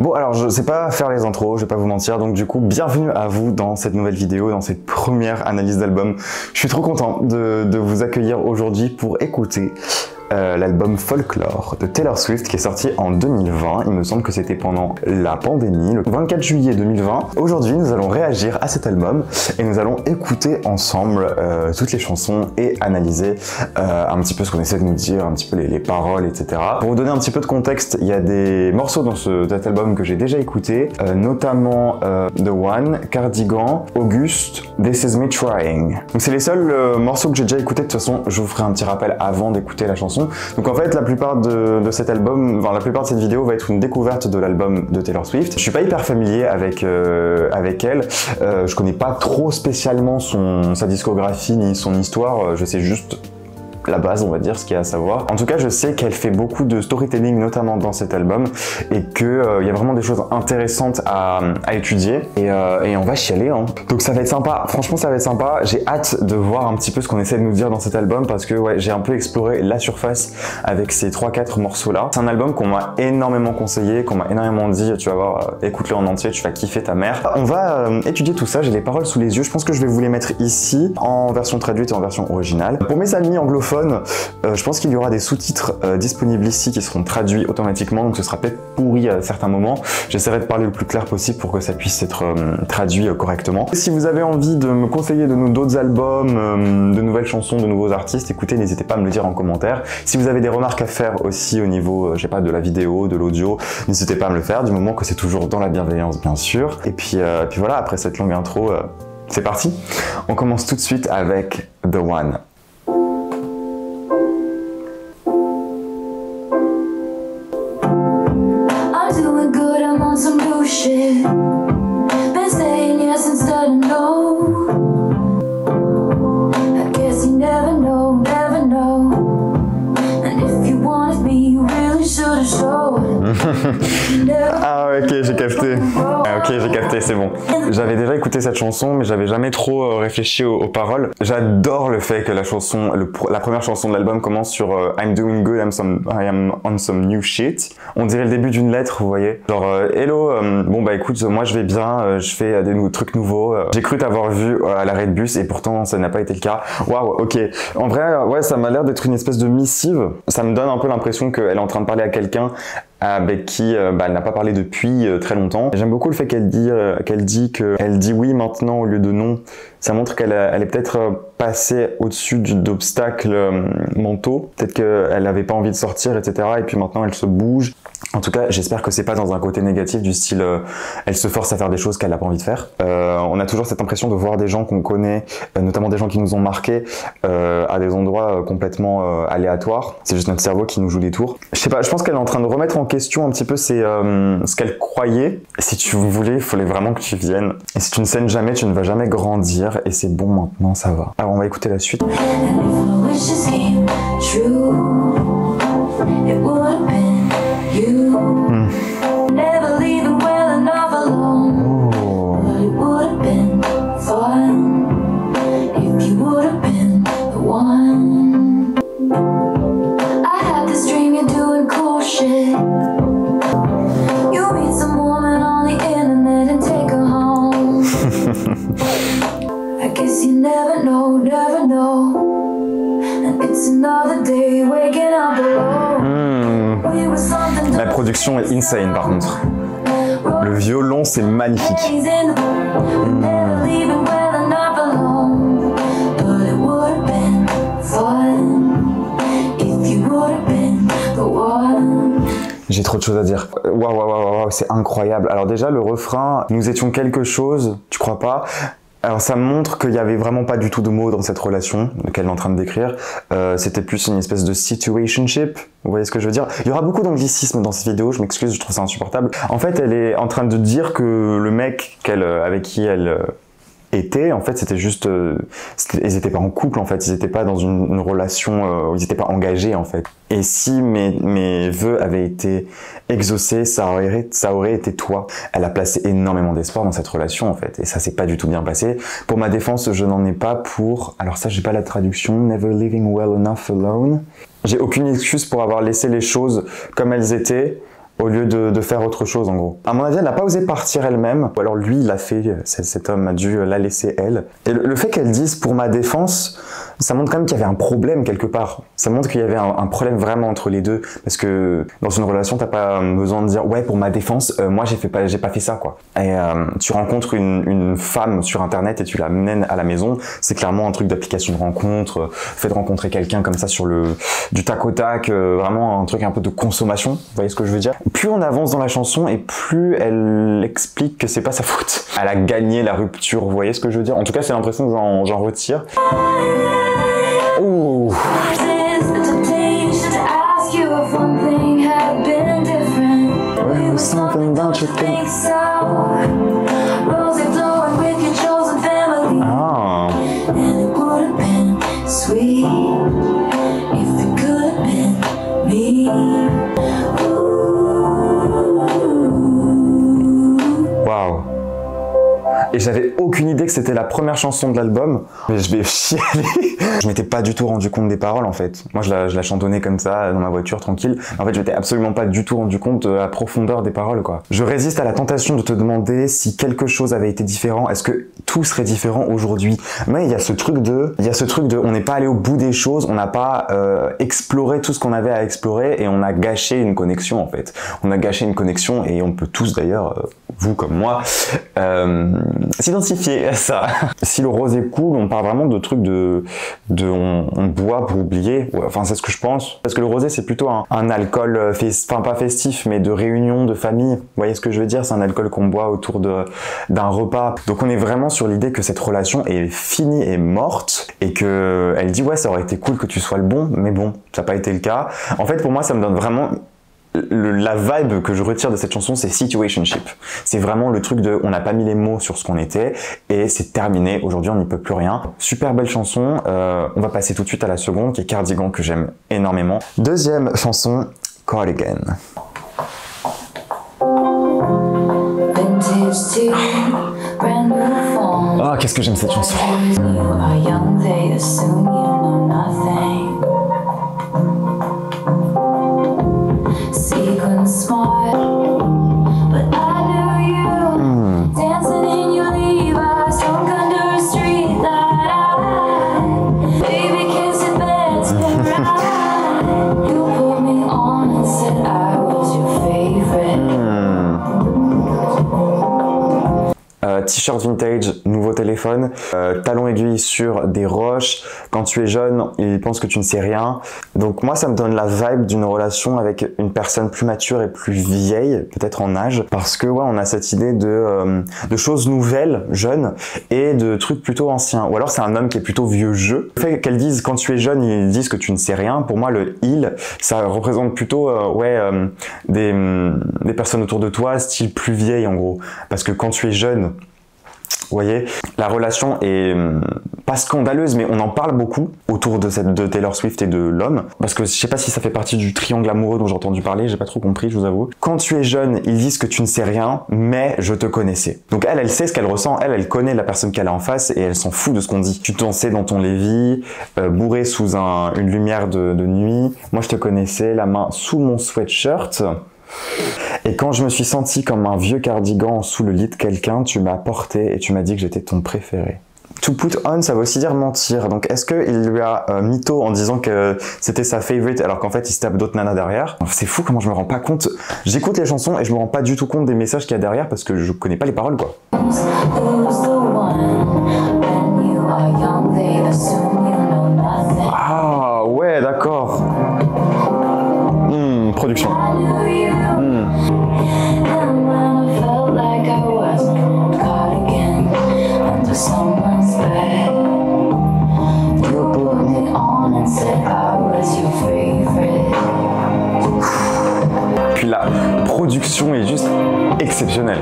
Bon, alors je sais pas faire les intros, je vais pas vous mentir, donc du coup bienvenue à vous dans cette nouvelle vidéo, dans cette première analyse d'album. Je suis trop content de vous accueillir aujourd'hui pour écouter l'album Folklore de Taylor Swift qui est sorti en 2020. Il me semble que c'était pendant la pandémie, le 24 juillet 2020. Aujourd'hui, nous allons réagir à cet album et nous allons écouter ensemble toutes les chansons et analyser un petit peu ce qu'on essaie de nous dire, un petit peu les paroles, etc. Pour vous donner un petit peu de contexte, il y a des morceaux dans cet album que j'ai déjà écouté, notamment The One, Cardigan, August, This Is Me Trying. Donc c'est les seuls morceaux que j'ai déjà écoutés. De toute façon, je vous ferai un petit rappel avant d'écouter la chanson. Donc en fait, la plupart de cet album, enfin la plupart de cette vidéo va être une découverte de l'album de Taylor Swift. Je suis pas hyper familier avec elle. Je connais pas trop spécialement sa discographie ni son histoire. Je sais juste la base, on va dire, ce qu'il y a à savoir. En tout cas, je sais qu'elle fait beaucoup de storytelling, notamment dans cet album, et que il y a vraiment des choses intéressantes à étudier, et on va chialer, hein. Donc ça va être sympa, franchement ça va être sympa. J'ai hâte de voir un petit peu ce qu'on essaie de nous dire dans cet album, parce que ouais, j'ai un peu exploré la surface avec ces 3-4 morceaux là. C'est un album qu'on m'a énormément conseillé, qu'on m'a énormément dit, tu vas voir, écoute-le en entier, tu vas kiffer ta mère. On va étudier tout ça, j'ai les paroles sous les yeux, je pense que je vais vous les mettre ici, en version traduite et en version originale. Pour mes amis anglophones, je pense qu'il y aura des sous-titres disponibles ici qui seront traduits automatiquement, donc ce sera peut-être pourri à certains moments. J'essaierai de parler le plus clair possible pour que ça puisse être traduit correctement. Si vous avez envie de me conseiller d'autres albums, de nouvelles chansons, de nouveaux artistes, écoutez, n'hésitez pas à me le dire en commentaire. Si vous avez des remarques à faire aussi au niveau, je sais pas, de la vidéo, de l'audio, n'hésitez pas à me le faire, du moment que c'est toujours dans la bienveillance, bien sûr. Et puis voilà, après cette longue intro, c'est parti. On commence tout de suite avec The One. Shit. Been saying yes instead of no. I guess you never know, never know. And if you wanted me, you really should have showed. Ah ouais, ok, j'ai capté. Ah, ok, j'ai capté, c'est bon. J'avais déjà écouté cette chanson, mais j'avais jamais trop réfléchi aux paroles. J'adore le fait que la chanson, la première chanson de l'album commence sur I'm doing good, I am on some new shit. On dirait le début d'une lettre, vous voyez. Genre, hello, bon bah écoute, moi je vais bien, je fais des trucs nouveaux. J'ai cru t'avoir vu à l'arrêt de bus et pourtant ça n'a pas été le cas. Waouh, ok. En vrai, ouais, ça m'a l'air d'être une espèce de missive. Ça me donne un peu l'impression qu'elle est en train de parler à quelqu'un avec qui elle n'a pas parlé depuis très longtemps. J'aime beaucoup le fait qu'elle dit oui maintenant au lieu de non. Ça montre qu'elle est peut-être passée au-dessus d'obstacles mentaux. Peut-être qu'elle n'avait pas envie de sortir, etc. Et puis maintenant elle se bouge. En tout cas, j'espère que c'est pas dans un côté négatif du style elle se force à faire des choses qu'elle n'a pas envie de faire. On a toujours cette impression de voir des gens qu'on connaît, notamment des gens qui nous ont marqués, à des endroits complètement aléatoires. C'est juste notre cerveau qui nous joue des tours. Je sais pas, je pense qu'elle est en train de remettre en question un petit peu ce qu'elle croyait. Si tu voulais, il fallait vraiment que tu viennes. Et si tu ne saignes jamais, tu ne vas jamais grandir. Et c'est bon maintenant, ça va. Alors on va écouter la suite. Never leaving well enough alone. But it would have been fun if you would have been the one. I had this dream you're doing cool shit. You meet some woman on the internet and take her home. I guess you never know, never know. And it's another day waking up alone. La production est insane par contre. Le violon c'est magnifique. J'ai trop de choses à dire. Waouh, c'est incroyable. Alors déjà le refrain, nous étions quelque chose, tu crois pas? Alors ça montre qu'il y avait vraiment pas du tout de mots dans cette relation qu'elle est en train de décrire. C'était plus une espèce de situationship. Vous voyez ce que je veux dire? Il y aura beaucoup d'anglicisme dans cette vidéo, je m'excuse, je trouve ça insupportable. En fait, elle est en train de dire que le mec avec qui elle était, en fait, c'était juste... ils étaient pas en couple, en fait. Ils étaient pas dans une relation... ils étaient pas engagés, en fait. Et si mes vœux avaient été exaucés, ça aurait été toi. Elle a placé énormément d'espoir dans cette relation, en fait. Et ça s'est pas du tout bien passé. Pour ma défense, je n'en ai pas pour... Alors ça, j'ai pas la traduction. Never living well enough alone. J'ai aucune excuse pour avoir laissé les choses comme elles étaient. au lieu de faire autre chose en gros. À mon avis, elle n'a pas osé partir elle-même, ou alors lui, il l'a fait, cet homme a dû la laisser elle. Et le fait qu'elle dise pour ma défense, ça montre quand même qu'il y avait un problème quelque part. Ça montre qu'il y avait un problème vraiment entre les deux, parce que dans une relation, t'as pas besoin de dire ouais pour ma défense, moi j'ai pas fait ça quoi. Et tu rencontres une femme sur internet et tu la mènes à la maison, c'est clairement un truc d'application de rencontre, fait de rencontrer quelqu'un comme ça sur du tac au tac, vraiment un truc un peu de consommation, vous voyez ce que je veux dire. Plus on avance dans la chanson et plus elle explique que c'est pas sa faute. Elle a gagné la rupture, vous voyez ce que je veux dire. En tout cas c'est l'impression que j'en retire. Ouh. Waouh. Et j'avais aucune idée que c'était la première chanson de l'album, mais je vais chialer. Je m'étais pas du tout rendu compte des paroles en fait. Moi je la chantonnais comme ça dans ma voiture tranquille. En fait je m'étais absolument pas du tout rendu compte de la profondeur des paroles quoi. Je résiste à la tentation de te demander si quelque chose avait été différent. Est-ce que tout serait différent aujourd'hui? Mais il y a ce truc de, on n'est pas allé au bout des choses, on n'a pas exploré tout ce qu'on avait à explorer et on a gâché une connexion en fait. On a gâché une connexion et on peut tous d'ailleurs, vous comme moi, s'identifier à ça. Si le rosé coule, on parle vraiment de trucs on boit pour oublier. Ouais, enfin, c'est ce que je pense. Parce que le rosé, c'est plutôt un alcool, enfin pas festif, mais de réunion, de famille. Vous voyez ce que je veux dire? C'est un alcool qu'on boit autour d'un repas. Donc on est vraiment sur l'idée que cette relation est finie et morte. Et que elle dit, ouais, ça aurait été cool que tu sois le bon, mais bon, ça n'a pas été le cas. En fait, pour moi, ça me donne vraiment... La vibe que je retire de cette chanson, c'est situationship. C'est vraiment le truc de on n'a pas mis les mots sur ce qu'on était et c'est terminé. Aujourd'hui, on n'y peut plus rien. Super belle chanson. On va passer tout de suite à la seconde qui est Cardigan que j'aime énormément. Deuxième chanson, Cardigan. Oh, qu'est-ce que j'aime cette chanson. T-shirt vintage, nouveau téléphone, talons aiguilles sur des roches. Quand tu es jeune, il pense que tu ne sais rien. Donc moi, ça me donne la vibe d'une relation avec une personne plus mature et plus vieille, peut-être en âge, parce que ouais, on a cette idée de choses nouvelles, jeunes, et de trucs plutôt anciens. Ou alors c'est un homme qui est plutôt vieux jeu. Le fait qu'elle dise quand tu es jeune, ils disent que tu ne sais rien. Pour moi, le il, ça représente plutôt des personnes autour de toi, style plus vieille en gros. Parce que quand tu es jeune, vous voyez, la relation est pas scandaleuse, mais on en parle beaucoup autour de Taylor Swift et de l'homme. Parce que je sais pas si ça fait partie du triangle amoureux dont j'ai entendu parler, j'ai pas trop compris, je vous avoue. Quand tu es jeune, ils disent que tu ne sais rien, mais je te connaissais. Donc elle sait ce qu'elle ressent, elle connaît la personne qu'elle a en face et elle s'en fout de ce qu'on dit. Tu te dansais dans ton Lévis, bourré sous une lumière de nuit. Moi je te connaissais, la main sous mon sweatshirt. Et quand je me suis senti comme un vieux cardigan sous le lit de quelqu'un, tu m'as porté et tu m'as dit que j'étais ton préféré. To put on, ça veut aussi dire mentir. Donc est-ce qu'il lui a mytho en disant que c'était sa favorite alors qu'en fait il se tape d'autres nanas derrière? C'est fou comment je me rends pas compte. J'écoute les chansons et je me rends pas du tout compte des messages qu'il y a derrière parce que je connais pas les paroles quoi. Ah ouais, d'accord. Production. Puis la production est juste exceptionnelle.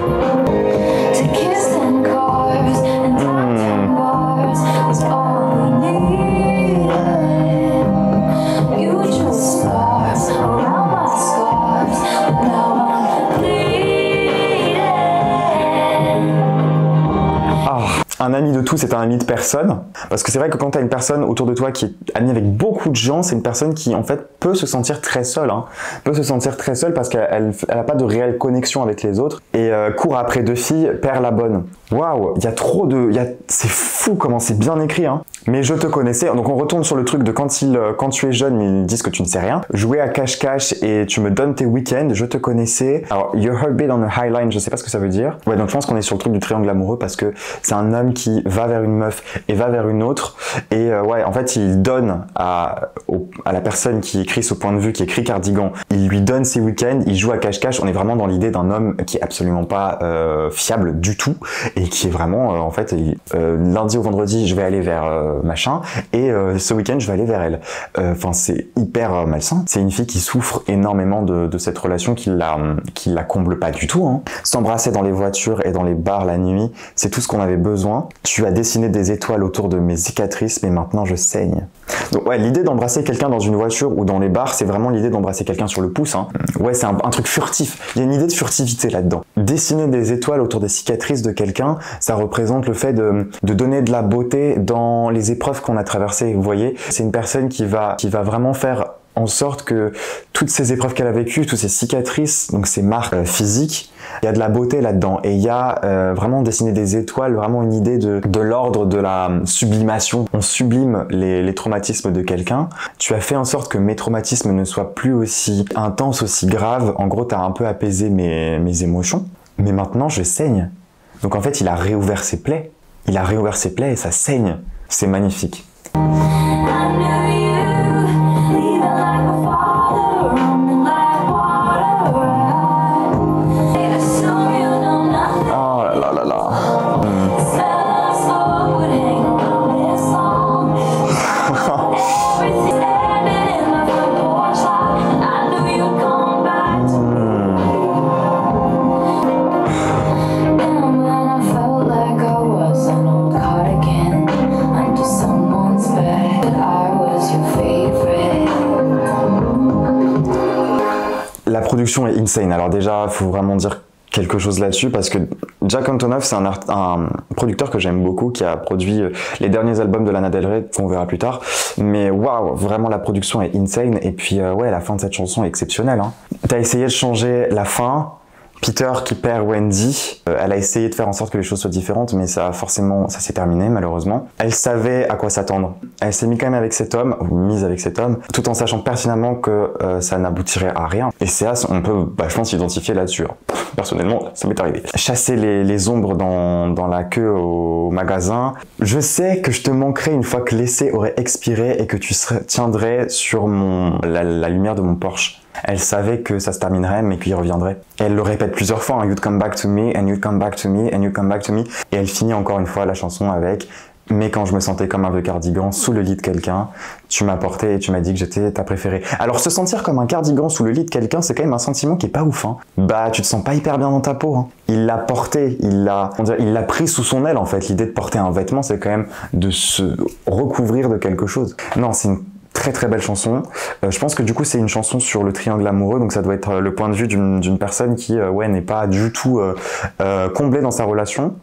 Un ami de tous est un ami de personne. Parce que c'est vrai que quand tu as une personne autour de toi qui est amie avec beaucoup de gens, c'est une personne qui en fait peut se sentir très seule, hein. Peut se sentir très seule parce qu'elle n'a pas de réelle connexion avec les autres et court après deux filles, perd la bonne. Waouh, il y a trop de... C'est fou comment c'est bien écrit, hein. Mais je te connaissais, donc on retourne sur le truc de quand tu es jeune, ils disent que tu ne sais rien. Jouer à cache-cache et tu me donnes tes week-ends, je te connaissais. Alors, your heartbeat on a high line, je sais pas ce que ça veut dire. Ouais, donc je pense qu'on est sur le truc du triangle amoureux parce que c'est un homme qui va vers une meuf et va vers une autre. Et ouais, en fait, il donne à la personne qui écrit ce point de vue, qui écrit Cardigan, il lui donne ses week-ends, il joue à cache-cache. On est vraiment dans l'idée d'un homme qui est absolument pas fiable du tout et qui est vraiment, en fait, lundi au vendredi, je vais aller vers machin et ce week-end, je vais aller vers elle. Enfin, c'est hyper malsain. C'est une fille qui souffre énormément de cette relation qui la comble pas du tout, hein. S'embrasser dans les voitures et dans les bars la nuit, c'est tout ce qu'on avait besoin. Tu as dessiné des étoiles autour de mes cicatrices, mais maintenant je saigne. Donc ouais, l'idée d'embrasser quelqu'un dans une voiture ou dans les bars, c'est vraiment l'idée d'embrasser quelqu'un sur le pouce, hein. Ouais, c'est un truc furtif. Il y a une idée de furtivité là-dedans. Dessiner des étoiles autour des cicatrices de quelqu'un, ça représente le fait de donner de la beauté dans les épreuves qu'on a traversées. Vous voyez, c'est une personne qui va vraiment faire en sorte que toutes ces épreuves qu'elle a vécues, toutes ces cicatrices, donc ces marques physiques, il y a de la beauté là-dedans. Et il y a vraiment dessiner des étoiles, vraiment une idée de l'ordre de la sublimation. On sublime les traumatismes de quelqu'un. Tu as fait en sorte que mes traumatismes ne soient plus aussi intenses, aussi graves. En gros, tu as un peu apaisé mes émotions. Mais maintenant, je saigne. Donc en fait, il a réouvert ses plaies. Il a réouvert ses plaies et ça saigne. C'est magnifique. La production est insane. Alors déjà, il faut vraiment dire quelque chose là-dessus parce que Jack Antonoff, c'est un producteur que j'aime beaucoup qui a produit les derniers albums de Lana Del Rey qu'on verra plus tard. Mais waouh, vraiment la production est insane et puis ouais, la fin de cette chanson est exceptionnelle, hein. T'as essayé de changer la fin. Peter qui perd Wendy, elle a essayé de faire en sorte que les choses soient différentes, mais ça s'est terminé malheureusement. Elle savait à quoi s'attendre. Elle s'est mise quand même avec cet homme, ou mise avec cet homme, tout en sachant pertinemment que ça n'aboutirait à rien. Et c'est on peut, je pense, s'identifier là-dessus. Personnellement, ça m'est arrivé. Chasser les ombres dans la queue au magasin. Je sais que je te manquerai une fois que l'essai aurait expiré et que tu tiendrais sur la lumière de mon Porsche. Elle savait que ça se terminerait, mais qu'il reviendrait. Et elle le répète plusieurs fois, hein, you'd come back to me, and you'd come back to me, and you'd come back to me. Et elle finit encore une fois la chanson avec « Mais quand je me sentais comme un vieux cardigan sous le lit de quelqu'un, tu m'as porté et tu m'as dit que j'étais ta préférée. » Alors se sentir comme un cardigan sous le lit de quelqu'un, c'est quand même un sentiment qui est pas ouf, hein. Bah tu te sens pas hyper bien dans ta peau, hein. Il l'a porté, il l'a pris sous son aile en fait. L'idée de porter un vêtement, c'est quand même de se recouvrir de quelque chose. Non, c'est une très très belle chanson. Je pense que du coup c'est une chanson sur le triangle amoureux, donc ça doit être le point de vue d'une personne qui ouais, n'est pas du tout comblée dans sa relation.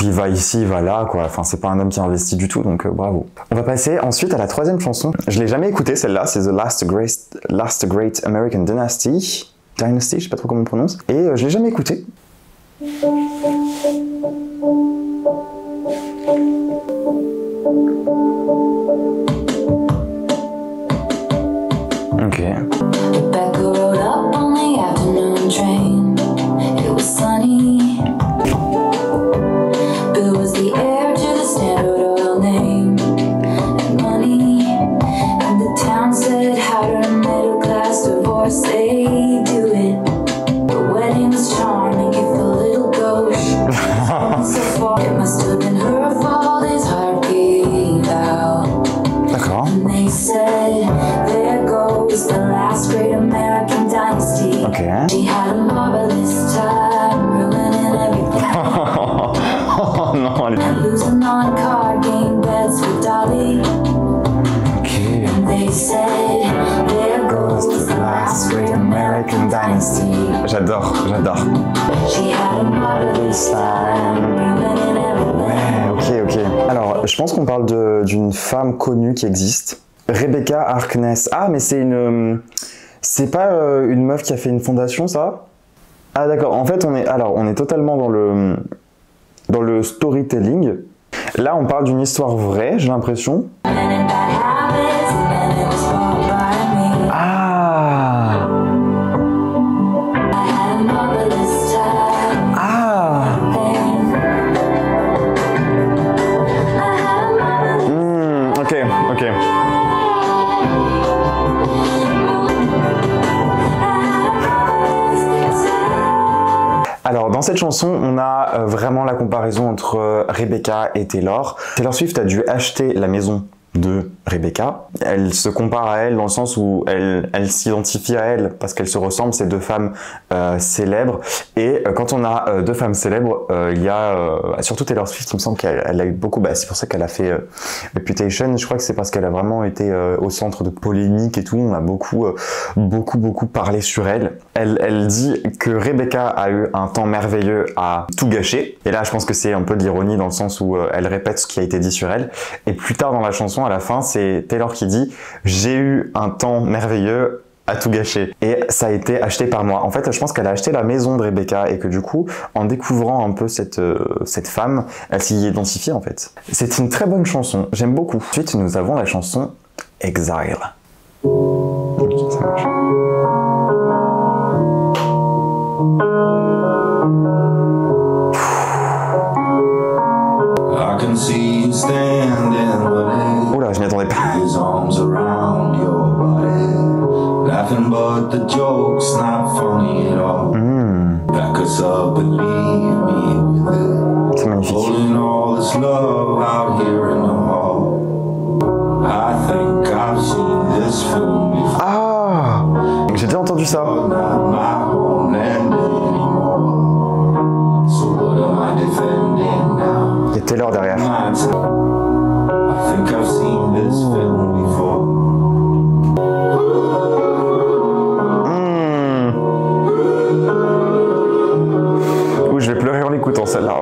Il va ici, il va là, quoi. Enfin, c'est pas un homme qui investit du tout, donc bravo. On va passer ensuite à la troisième chanson. Je l'ai jamais écoutée celle-là, c'est The Last Great American Dynasty, je sais pas trop comment on prononce, et je l'ai jamais écoutée. Ok. Rebecca rode up on the afternoon train. It was sunny. Bill was the heir to the Standard Oil name and money. And the town said, how to middle class divorce, they do it. The wedding was charming, if a little gauche. So far, it must have been her fault, his heart gave out. D'accord. And they said, there goes the last great American dynasty. Ok. She had a marvelous time, ruining everything. Oh non, elle est... Losing on card game bets with Dolly. Ok. And they said, there goes the last great American dynasty. J'adore. She had a marvelous time, ruining everything. Ouais, ok. Alors, je pense qu'on parle d'une femme connue qui existe. Rebecca Harkness. Ah, mais c'est une... c'est pas une meuf qui a fait une fondation, ça? Ah d'accord, en fait on est totalement dans le storytelling. Là on parle d'une histoire vraie, j'ai l'impression. Ah. Ah. Ok, ok. Alors dans cette chanson, on a vraiment la comparaison entre Rebecca et Taylor. Taylor Swift a dû acheter la maison de Rebecca. Elle se compare à elle dans le sens où elle s'identifie à elle parce qu'elles se ressemblent, ces deux femmes célèbres. Et quand on a deux femmes célèbres, il y a surtout Taylor Swift, il me semble qu'elle a eu beaucoup, c'est pour ça qu'elle a fait Reputation. Je crois que c'est parce qu'elle a vraiment été au centre de polémiques et tout. On a beaucoup parlé sur elle. Elle dit que Rebecca a eu un temps merveilleux à tout gâcher. Et là, je pense que c'est un peu de l'ironie dans le sens où elle répète ce qui a été dit sur elle. Et plus tard dans la chanson, à la fin, c'est Taylor qui dit « J'ai eu un temps merveilleux à tout gâcher ». Et ça a été acheté par moi. En fait, je pense qu'elle a acheté la maison de Rebecca et que du coup, en découvrant un peu cette femme, elle s'y identifie en fait. C'est une très bonne chanson, j'aime beaucoup. Ensuite, nous avons la chanson « Exile ». Ok, ça marche. Oula, je m'y attendais pas. C'est magnifique. Ah, j'ai déjà entendu ça. Il y a Taylor derrière. Ouh, je vais pleurer en l'écoutant celle-là.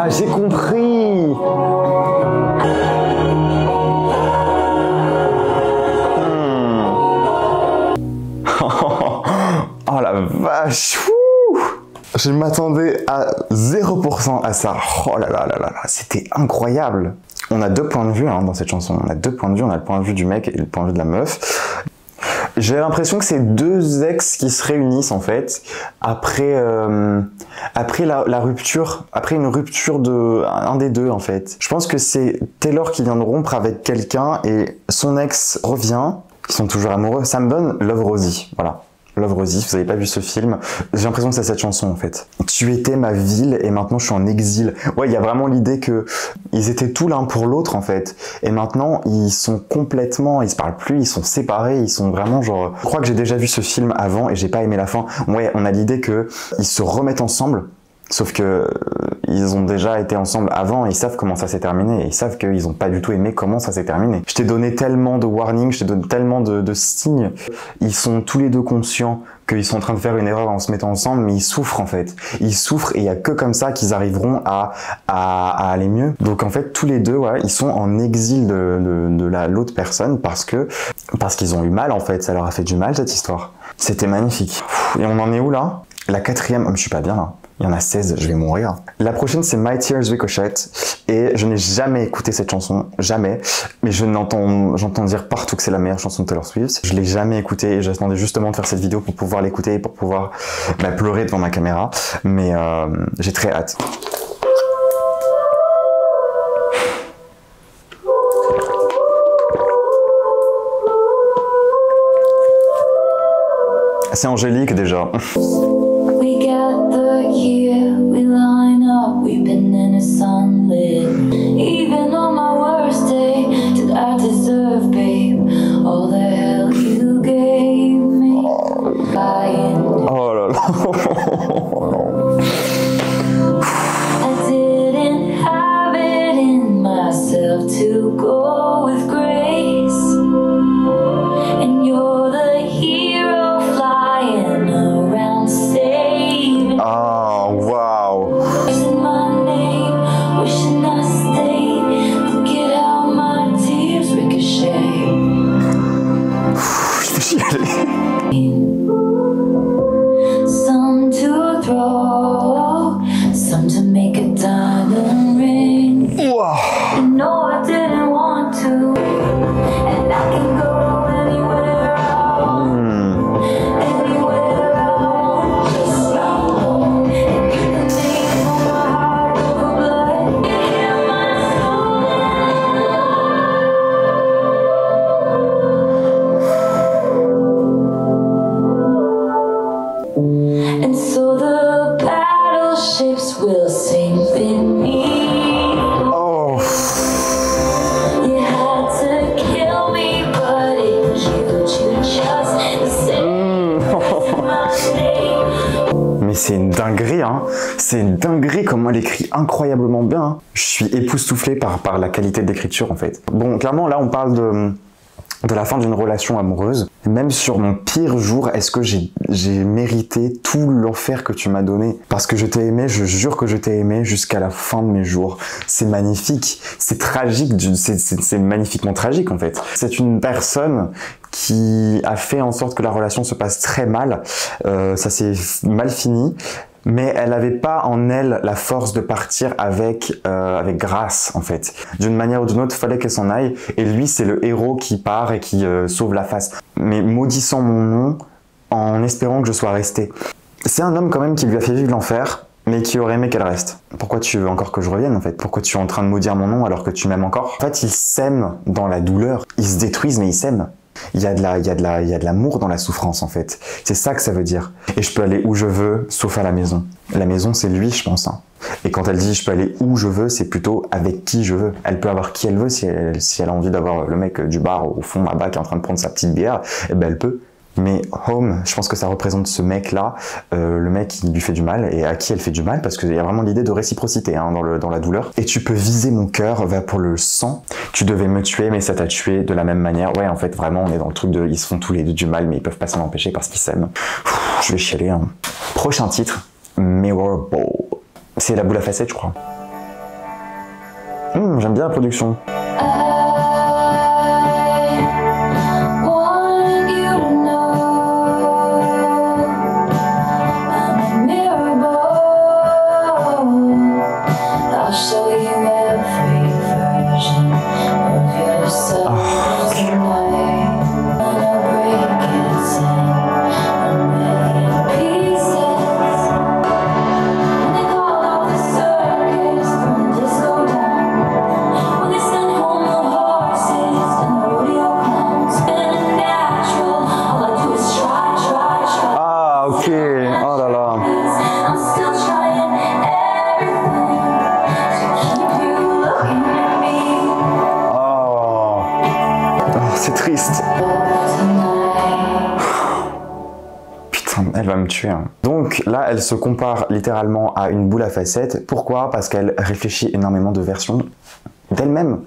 J'ai compris. Oh la vache. Je m'attendais à 0% à ça. Oh là là là là, c'était incroyable. On a deux points de vue dans cette chanson. On a deux points de vue. On a le point de vue du mec et le point de vue de la meuf. J'ai l'impression que c'est deux ex qui se réunissent en fait après la rupture, après une rupture de un des deux en fait. Je pense que c'est Taylor qui vient de rompre avec quelqu'un et son ex revient. Ils sont toujours amoureux. Ça me donne Love Rosie, voilà. Love Rosie, si vous n'avez pas vu ce film, j'ai l'impression que c'est cette chanson en fait. Tu étais ma ville et maintenant je suis en exil. Ouais, il y a vraiment l'idée que ils étaient tout l'un pour l'autre en fait. Et maintenant, ils sont complètement, ils se parlent plus, ils sont séparés, ils sont vraiment genre... Je crois que j'ai déjà vu ce film avant et j'ai pas aimé la fin. Ouais, on a l'idée que ils se remettent ensemble. Sauf que ils ont déjà été ensemble avant et ils savent comment ça s'est terminé et ils savent qu'ils ont pas du tout aimé comment ça s'est terminé. Je t'ai donné tellement de warnings, je t'ai donné tellement de signes. Ils sont tous les deux conscients qu'ils sont en train de faire une erreur en se mettant ensemble, mais ils souffrent en fait. Ils souffrent et il y a que comme ça qu'ils arriveront à aller mieux. Donc en fait, tous les deux, ouais, ils sont en exil de l'autre personne parce qu'ils ont eu mal en fait. Ça leur a fait du mal cette histoire. C'était magnifique. Et on en est où là? La quatrième, je suis pas bien là. Il y en a 16, je vais mourir. La prochaine, c'est My Tears Ricochet. Et je n'ai jamais écouté cette chanson, jamais. Mais j'entends dire partout que c'est la meilleure chanson de Taylor Swift. Je l'ai jamais écoutée et j'attendais justement de faire cette vidéo pour pouvoir l'écouter et pour pouvoir pleurer devant ma caméra. Mais j'ai très hâte. C'est angélique déjà. We gather here, we line up, we've been in a sunlit. Even on my worst day, did I deserve, babe, all the hell you gave me? Oh là là. I didn't have it in myself to go with grace. And you're the hero flying around saving. Ah, waouh. Wishing my name, wishing I stayed. Look at how my tears ricochet. Je vais chialer. Some to throw, some to make a diamond ring. Wow. No, I didn't want to, and I can go anywhere I want, anywhere I want, just like home. And you can make all my heart over blood. You hear my soul. And so the battleships will sink beneath. Oh. You had to kill me, but it killed you just the same. My name. Mais c'est une dinguerie, hein. C'est une dinguerie comment elle écrit incroyablement bien. Hein. Je suis époustouflé par la qualité de l'écriture en fait. Bon, clairement là on parle de la fin d'une relation amoureuse. Même sur mon pire jour, est-ce que j'ai mérité tout l'enfer que tu m'as donné? Parce que je t'ai aimé, je jure que je t'ai aimé jusqu'à la fin de mes jours. C'est magnifique, c'est tragique, c'est magnifiquement tragique en fait. C'est une personne qui a fait en sorte que la relation se passe très mal. Ça s'est mal fini. Mais elle n'avait pas en elle la force de partir avec grâce en fait. D'une manière ou d'une autre, il fallait qu'elle s'en aille. Et lui, c'est le héros qui part et qui sauve la face. Mais maudissant mon nom en espérant que je sois resté. C'est un homme quand même qui lui a fait vivre l'enfer, mais qui aurait aimé qu'elle reste. Pourquoi tu veux encore que je revienne en fait? Pourquoi tu es en train de maudire mon nom alors que tu m'aimes encore? En fait, ils s'aiment dans la douleur. Ils se détruisent mais ils s'aiment. Il y a de l'amour dans la souffrance en fait. C'est ça que ça veut dire. Et je peux aller où je veux, sauf à la maison. La maison, c'est lui, je pense. Hein. Et quand elle dit je peux aller où je veux, c'est plutôt avec qui je veux. Elle peut avoir qui elle veut si elle a envie d'avoir le mec du bar au fond là-bas qui est en train de prendre sa petite bière. Eh ben elle peut. Mais home, je pense que ça représente ce mec-là, le mec qui lui fait du mal et à qui elle fait du mal, parce qu'il y a vraiment l'idée de réciprocité hein, dans la douleur. Et tu peux viser mon cœur, va pour le sang. Tu devais me tuer, mais ça t'a tué de la même manière. Ouais, en fait, vraiment, on est dans le truc de, ils se font tous les deux du mal, mais ils peuvent pas s'en empêcher parce qu'ils s'aiment. Je vais chialer. Hein. Prochain titre, Mirror Ball. C'est la boule à facettes, je crois. J'aime bien la production. C'est triste. Putain, elle va me tuer. Hein. Donc là, elle se compare littéralement à une boule à facettes. Pourquoi? Parce qu'elle réfléchit énormément de versions d'elle-même.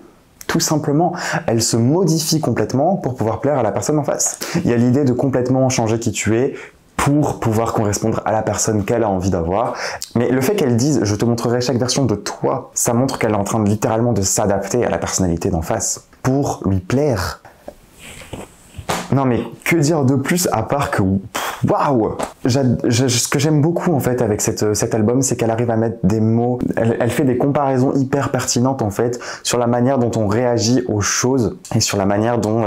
Tout simplement, elle se modifie complètement pour pouvoir plaire à la personne en face. Il y a l'idée de complètement changer qui tu es pour pouvoir correspondre à la personne qu'elle a envie d'avoir. Mais le fait qu'elle dise « je te montrerai chaque version de toi », ça montre qu'elle est en train de littéralement de s'adapter à la personnalité d'en face pour lui plaire. Non mais que dire de plus à part que waouh, ce que j'aime beaucoup en fait avec cet album, c'est qu'elle arrive à mettre des mots, elle fait des comparaisons hyper pertinentes en fait sur la manière dont on réagit aux choses et sur la manière dont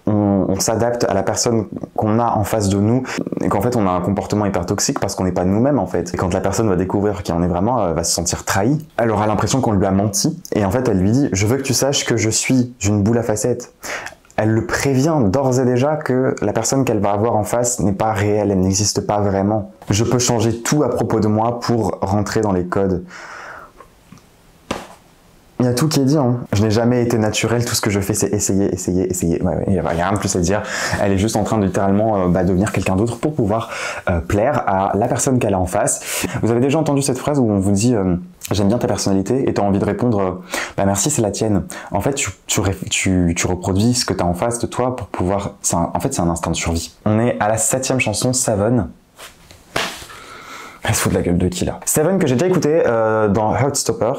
on s'adapte à la personne qu'on a en face de nous, et qu'en fait on a un comportement hyper toxique parce qu'on n'est pas nous-mêmes en fait. Et quand la personne va découvrir qui en est vraiment, elle va se sentir trahie. Elle aura l'impression qu'on lui a menti et en fait elle lui dit: je veux que tu saches que je suis une boule à facettes. Elle le prévient d'ores et déjà que la personne qu'elle va avoir en face n'est pas réelle, elle n'existe pas vraiment. Je peux changer tout à propos de moi pour rentrer dans les codes. Il y a tout qui est dit, hein. Je n'ai jamais été naturel, tout ce que je fais c'est essayer, essayer, essayer. Ouais, il n'y a rien de plus à dire. Elle est juste en train de littéralement devenir quelqu'un d'autre pour pouvoir plaire à la personne qu'elle a en face. Vous avez déjà entendu cette phrase où on vous dit j'aime bien ta personnalité et tu as envie de répondre bah merci, c'est la tienne. En fait, tu reproduis ce que tu as en face de toi pour pouvoir... En fait, c'est un instinct de survie. On est à la 7e chanson, Seven. Elle se fout de la gueule de qui là? Seven que j'ai déjà écouté dans Heartstopper.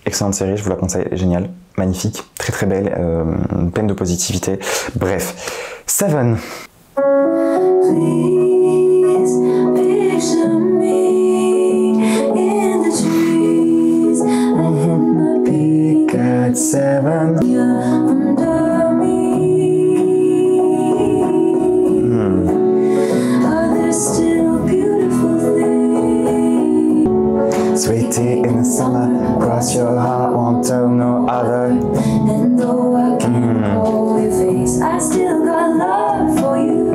Excellente série, je vous la conseille, géniale, magnifique, très très belle, pleine de positivité. Bref, Seven. Please picture me in the trees. I hit my peak at 7. under me. Are there still beautiful things? Sweetie in the summer, cross your heart, won't tell no other. And though I can't call your face, I still got love for you.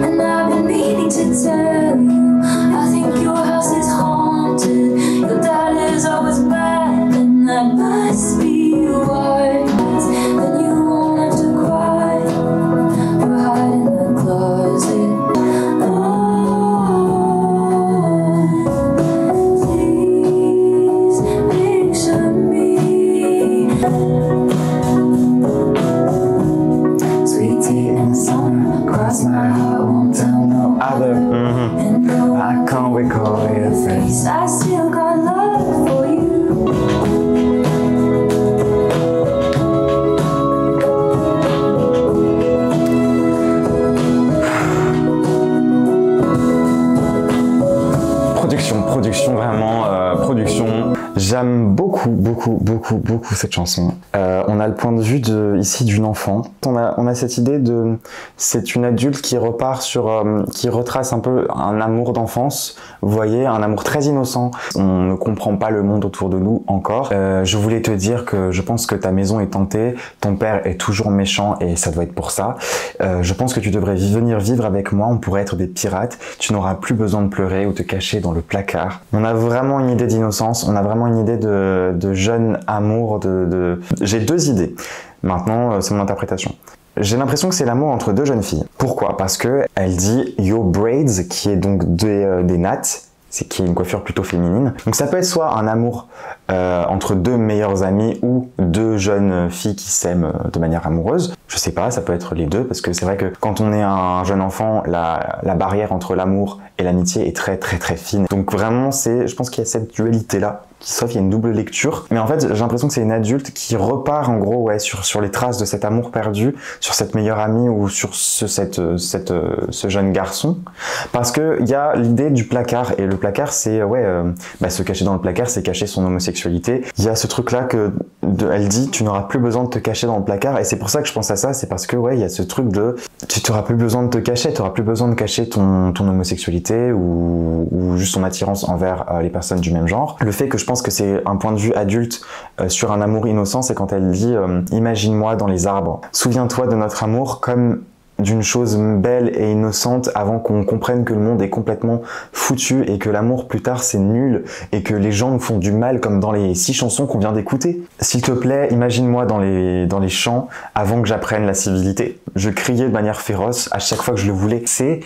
And I've been meaning to tell you, I think your house is haunted. Your dad is always mad, and that must be why. Then you won't have to cry or hide in the closet. Oh, please picture me. Sweetie in the summer, cross my heart, won't tell no other. And though I can't recall your face. I still got love for you. Production vraiment, production. J'aime beaucoup cette chanson. On a le point de vue ici d'une enfant. On a cette idée de, c'est une adulte qui repart sur, qui retrace un peu un amour d'enfance. Vous voyez, un amour très innocent. On ne comprend pas le monde autour de nous encore. Je voulais te dire que je pense que ta maison est hantée. Ton père est toujours méchant et ça doit être pour ça. Je pense que tu devrais venir vivre avec moi. On pourrait être des pirates. Tu n'auras plus besoin de pleurer ou te cacher dans le placard. On a vraiment une idée d'innocence. On a vraiment une idée de jeune amour. J'ai deux idées. Maintenant, c'est mon interprétation. J'ai l'impression que c'est l'amour entre deux jeunes filles. Pourquoi? Parce que elle dit Your Braids, qui est donc des nattes, qui est une coiffure plutôt féminine. Donc ça peut être soit un amour entre deux meilleures amies ou deux jeunes filles qui s'aiment de manière amoureuse. Je sais pas, ça peut être les deux, parce que c'est vrai que quand on est un jeune enfant, la barrière entre l'amour et l'amitié est très fine. Donc vraiment, je pense qu'il y a cette dualité-là, sauf il y a une double lecture. Mais en fait, j'ai l'impression que c'est une adulte qui repart en gros sur les traces de cet amour perdu, sur cette meilleure amie ou sur ce jeune garçon. Parce que il y a l'idée du placard, et le placard c'est se cacher dans le placard, c'est cacher son homosexualité. Il y a ce truc-là elle dit tu n'auras plus besoin de te cacher dans le placard, et c'est pour ça que je pense à ça, c'est parce que il y a ce truc de tu n'auras plus besoin de te cacher, tu n'auras plus besoin de cacher ton homosexualité ou juste ton attirance envers les personnes du même genre. Le fait que je pense que c'est un point de vue adulte sur un amour innocent, c'est quand elle dit imagine-moi dans les arbres, souviens-toi de notre amour comme d'une chose belle et innocente avant qu'on comprenne que le monde est complètement foutu et que l'amour plus tard c'est nul et que les gens nous font du mal comme dans les 6 chansons qu'on vient d'écouter. S'il te plaît, imagine-moi dans les champs avant que j'apprenne la civilité. Je criais de manière féroce à chaque fois que je le voulais. C'est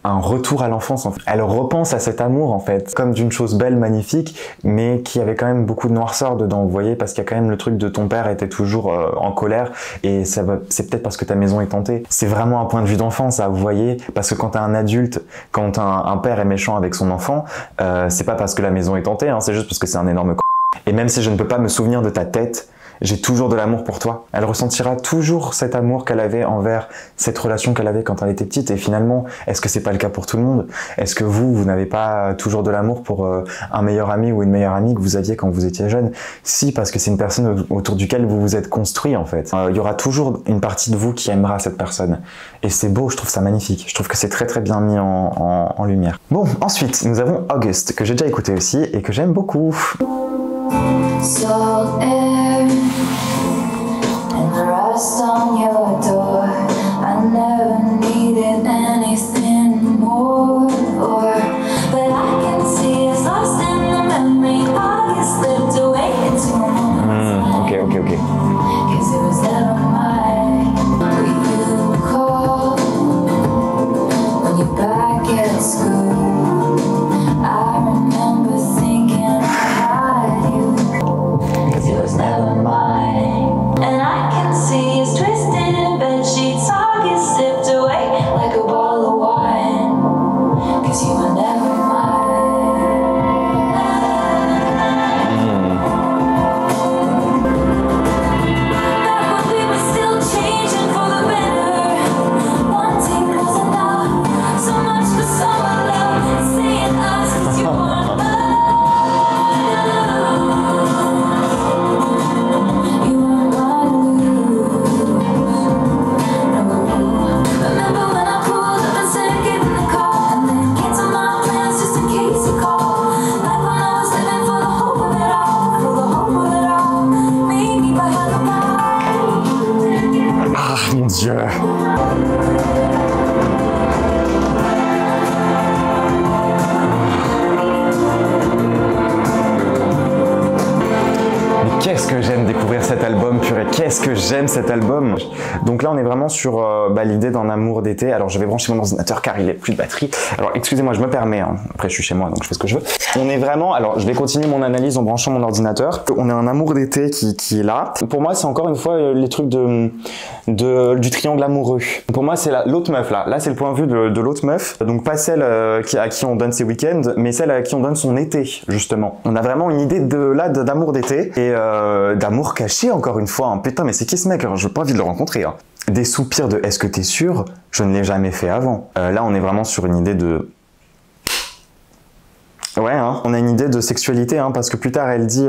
un retour à l'enfance. En fait. Elle repense à cet amour en fait, comme d'une chose belle, magnifique, mais qui avait quand même beaucoup de noirceur dedans, vous voyez, parce qu'il y a quand même le truc de ton père était toujours en colère, et c'est peut-être parce que ta maison est tentée. C'est vraiment un point de vue d'enfant, ça, vous voyez, parce que quand t'es un adulte, quand un père est méchant avec son enfant, c'est pas parce que la maison est tentée, hein, c'est juste parce que c'est un énorme Et même si je ne peux pas me souvenir de ta tête, j'ai toujours de l'amour pour toi. Elle ressentira toujours cet amour qu'elle avait envers cette relation qu'elle avait quand elle était petite. Et finalement, est-ce que c'est pas le cas pour tout le monde? Est-ce que vous n'avez pas toujours de l'amour pour un meilleur ami ou une meilleure amie que vous aviez quand vous étiez jeune? Si, parce que c'est une personne autour duquel vous vous êtes construit en fait. Il y aura toujours une partie de vous qui aimera cette personne. Et c'est beau, je trouve ça magnifique. Je trouve que c'est très très bien mis en lumière. Bon, ensuite, nous avons August, que j'ai déjà écouté aussi et que j'aime beaucoup. Salt air and the rust on your door. I never needed anything more, but I can see it's lost in the memory. I get slipped away into a moment. Ok. 'Cause it was never mine. You call when you're back at school. I remember thinking I had you. It was never mine. And I can see us twisted in bed sheets, all get sipped away like a bottle of wine. 'Cause you were never mine. Back when we were still changing for the better. Wanting was enough, so much for summer love. Saying us 'cause you weren't love. Ah mon Dieu. Qu'est-ce que j'aime découvrir cet album, purée, qu'est-ce que j'aime cet album. Donc là on est vraiment sur l'idée d'un amour d'été. Alors je vais brancher mon ordinateur car il est plus de batterie. Alors excusez-moi, je me permets, hein. Après je suis chez moi donc je fais ce que je veux. On est vraiment, alors je vais continuer mon analyse en branchant mon ordinateur. On a un amour d'été qui est là. Pour moi c'est encore une fois les trucs du triangle amoureux. Pour moi c'est l'autre meuf là. Là c'est le point de vue de l'autre meuf. Donc pas celle à qui on donne ses week-ends, mais celle à qui on donne son été justement. On a vraiment une idée d'amour d'été et d'amour caché encore une fois. Hein. Putain mais c'est qui ce mec? Je n'ai pas envie de le rencontrer. Hein. Des soupirs de est-ce que t'es sûr? Je ne l'ai jamais fait avant. Là on est vraiment sur une idée de... Ouais, hein, on a une idée de sexualité, hein, parce que plus tard elle dit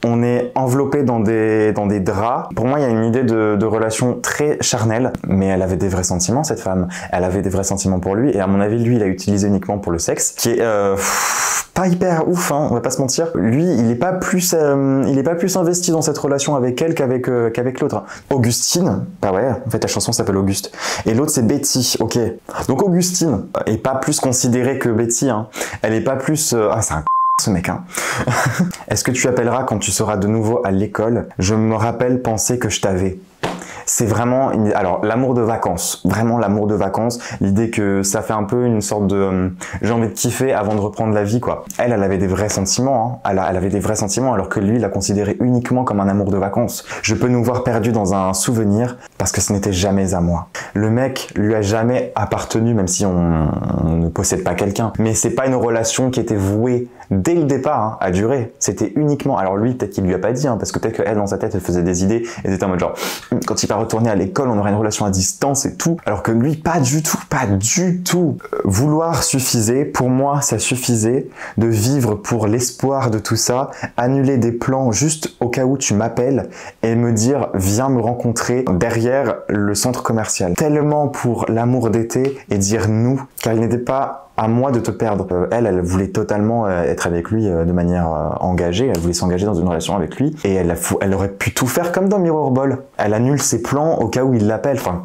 on est enveloppé dans des draps. Pour moi il y a une idée de relation très charnelle, mais elle avait des vrais sentiments cette femme. Elle avait des vrais sentiments pour lui et à mon avis lui il a utilisé uniquement pour le sexe, qui est pas hyper ouf, hein, on va pas se mentir. Lui il est pas plus investi dans cette relation avec elle qu'avec l'autre. Augustine, bah ouais, en fait la chanson s'appelle Auguste. Et l'autre c'est Betty, ok. Donc Augustine est pas plus considérée que Betty, hein. Elle est pas plus ah, c'est un ce mec, hein. Est-ce que tu appelleras quand tu seras de nouveau à l'école? Je me rappelle penser que je t'avais. C'est vraiment alors l'amour de vacances, vraiment l'amour de vacances, l'idée que ça fait un peu une sorte de j'ai envie de kiffer avant de reprendre la vie quoi. Elle avait des vrais sentiments, hein. Elle avait des vrais sentiments alors que lui l'a considéré uniquement comme un amour de vacances. Je peux nous voir perdus dans un souvenir parce que ce n'était jamais à moi. Le mec lui a jamais appartenu même si on ne possède pas quelqu'un, mais c'est pas une relation qui était vouée dès le départ hein, à durer. C'était uniquement, alors lui peut-être qu'il lui a pas dit hein, parce que peut-être qu'elle dans sa tête elle faisait des idées et était en mode genre quand il va retourner à l'école on aurait une relation à distance et tout, alors que lui pas du tout. Vouloir suffisait, pour moi ça suffisait de vivre pour l'espoir de tout ça, annuler des plans juste au cas où tu m'appelles et me dire viens me rencontrer derrière le centre commercial. Tellement pour l'amour d'été et dire nous, car il n'était pas à moi de te perdre. Elle voulait totalement être avec lui de manière engagée, elle voulait s'engager dans une relation avec lui et elle aurait pu tout faire comme dans Mirror Ball. Elle annule ses plans au cas où il l'appelle, enfin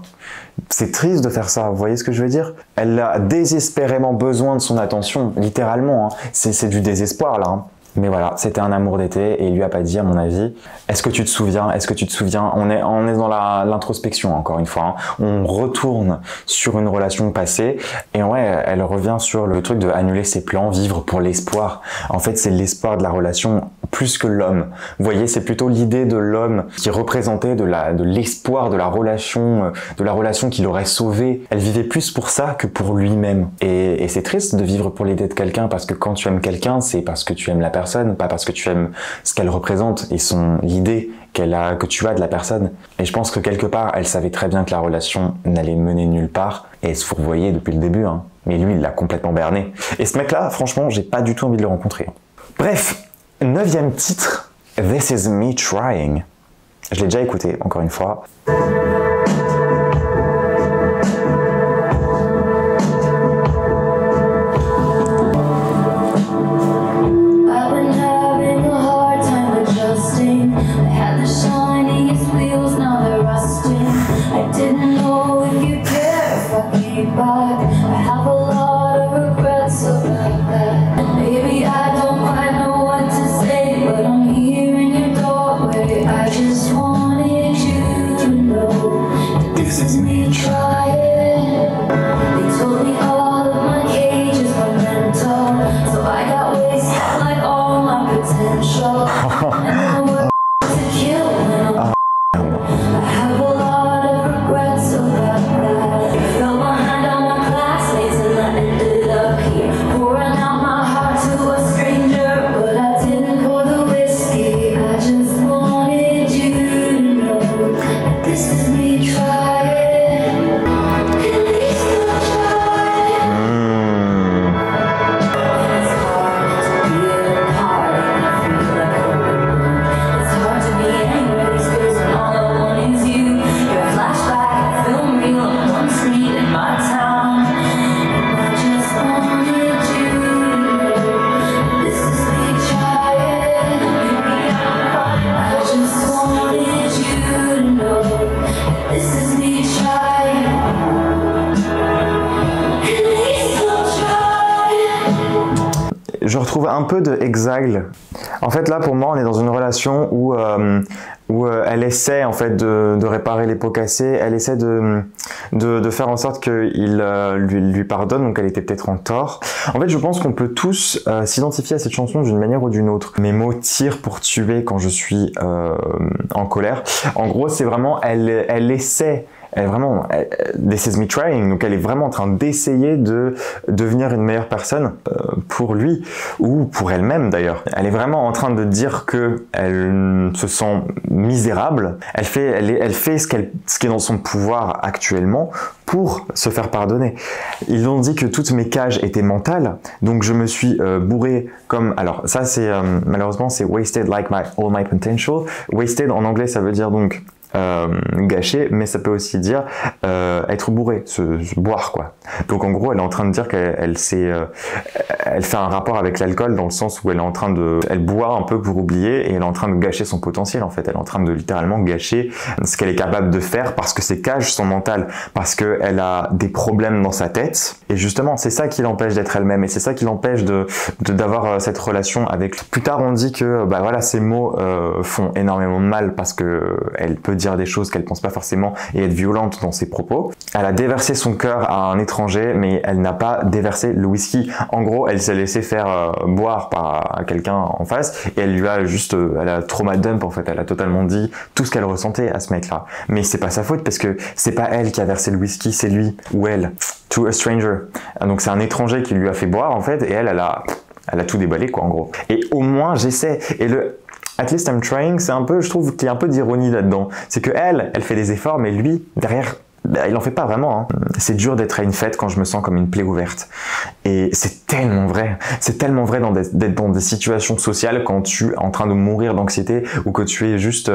c'est triste de faire ça, vous voyez ce que je veux dire? Elle a désespérément besoin de son attention, littéralement, hein. C'est du désespoir là. Hein. Mais voilà, c'était un amour d'été et il lui a pas dit, à mon avis. Est-ce que tu te souviens? Est-ce que tu te souviens? On est dans l'introspection, encore une fois. Hein. On retourne sur une relation passée et ouais, elle revient sur le truc de annuler ses plans, vivre pour l'espoir. En fait, c'est l'espoir de la relation plus que l'homme. Vous voyez, c'est plutôt l'idée de l'homme qui représentait de l'espoir de la relation qu'il aurait sauvé. Elle vivait plus pour ça que pour lui-même. Et c'est triste de vivre pour l'idée de quelqu'un parce que quand tu aimes quelqu'un, c'est parce que tu aimes la personne, pas parce que tu aimes ce qu'elle représente et l'idée que tu as de la personne. Et je pense que quelque part, elle savait très bien que la relation n'allait mener nulle part et elle se fourvoyait depuis le début. Hein. Mais lui, il l'a complètement berné. Et ce mec-là, franchement, j'ai pas du tout envie de le rencontrer. Bref, 9e titre, This Is Me Trying. Je l'ai déjà écouté, encore une fois. Je retrouve un peu de Exile. En fait, là, pour moi, on est dans une relation où elle essaie en fait de réparer les pots cassés. Elle essaie de faire en sorte qu'il lui pardonne. Donc, elle était peut-être en tort. En fait, je pense qu'on peut tous s'identifier à cette chanson d'une manière ou d'une autre. Mes mots tirent pour tuer quand je suis en colère. En gros, c'est vraiment elle essaie. This is me trying, donc elle est vraiment en train d'essayer de devenir une meilleure personne pour lui ou pour elle-même d'ailleurs. Elle est vraiment en train de dire que elle se sent misérable. Elle fait ce qui est dans son pouvoir actuellement pour se faire pardonner. Ils ont dit que toutes mes cages étaient mentales, donc je me suis bourré comme... Alors ça c'est malheureusement c'est wasted like all my potential. Wasted en anglais ça veut dire donc gâché, mais ça peut aussi dire être bourré, se boire quoi. Donc en gros elle est en train de dire qu'elle fait un rapport avec l'alcool dans le sens où elle boit un peu pour oublier et elle est en train de gâcher son potentiel en fait. Elle est en train de littéralement gâcher ce qu'elle est capable de faire parce que ses cages sont mentales, parce qu'elle a des problèmes dans sa tête et justement c'est ça qui l'empêche d'être elle-même et c'est ça qui l'empêche d'avoir cette relation avec lui. Plus tard on dit que bah voilà ces mots font énormément de mal parce que elle peut dire des choses qu'elle pense pas forcément et être violente dans ses propos. Elle a déversé son cœur à un étranger mais elle n'a pas déversé le whisky. En gros elle s'est laissée faire boire par quelqu'un en face et elle lui a juste elle a trauma dump en fait. Elle a totalement dit tout ce qu'elle ressentait à ce mec là, mais c'est pas sa faute parce que c'est pas elle qui a versé le whisky, c'est lui ou elle. To a stranger. Donc c'est un étranger qui lui a fait boire en fait et elle a tout déballé quoi en gros. Et au moins j'essaie et At least I'm trying, c'est un peu, je trouve qu'il y a un peu d'ironie là-dedans. C'est que elle fait des efforts, mais lui, derrière, bah, il en fait pas vraiment. Hein. C'est dur d'être à une fête quand je me sens comme une plaie ouverte. Et c'est tellement vrai. C'est tellement vrai d'être dans des situations sociales quand tu es en train de mourir d'anxiété ou que tu es juste,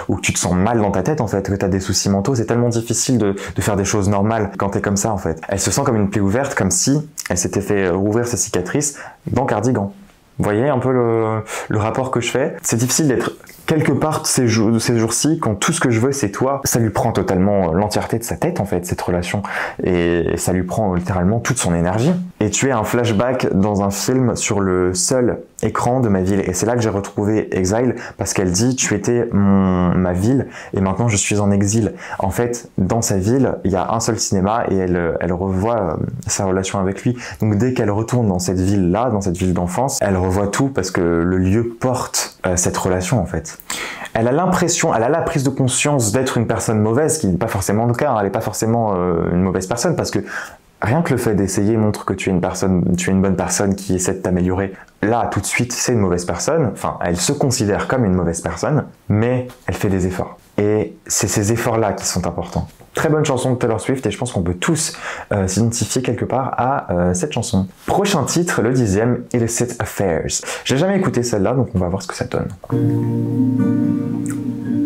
ou que tu te sens mal dans ta tête en fait, que tu as des soucis mentaux. C'est tellement difficile de faire des choses normales quand tu es comme ça en fait. Elle se sent comme une plaie ouverte, comme si elle s'était fait rouvrir sa cicatrice dans Cardigan. Vous voyez un peu le rapport que je fais? C'est difficile d'être quelque part ces jours-ci, quand tout ce que je veux c'est toi, ça lui prend totalement l'entièreté de sa tête en fait, cette relation, et ça lui prend littéralement toute son énergie. Et tu es un flashback dans un film sur le seul écran de ma ville, et c'est là que j'ai retrouvé Exile, parce qu'elle dit tu étais ma ville et maintenant je suis en exil. En fait, dans sa ville il y a un seul cinéma et elle revoit sa relation avec lui, donc dès qu'elle retourne dans cette ville là, dans cette ville d'enfance, elle revoit tout parce que le lieu porte cette relation en fait. Elle a l'impression, elle a la prise de conscience d'être une personne mauvaise, ce qui n'est pas forcément le cas, elle n'est pas forcément une mauvaise personne, parce que rien que le fait d'essayer montre que tu es une bonne personne qui essaie de t'améliorer. Là, tout de suite, c'est une mauvaise personne. Enfin, elle se considère comme une mauvaise personne, mais elle fait des efforts. Et c'est ces efforts-là qui sont importants. Très bonne chanson de Taylor Swift, et je pense qu'on peut tous s'identifier quelque part à cette chanson. Prochain titre, le 10e, Illicit Affairs. J'ai jamais écouté celle-là, donc on va voir ce que ça donne.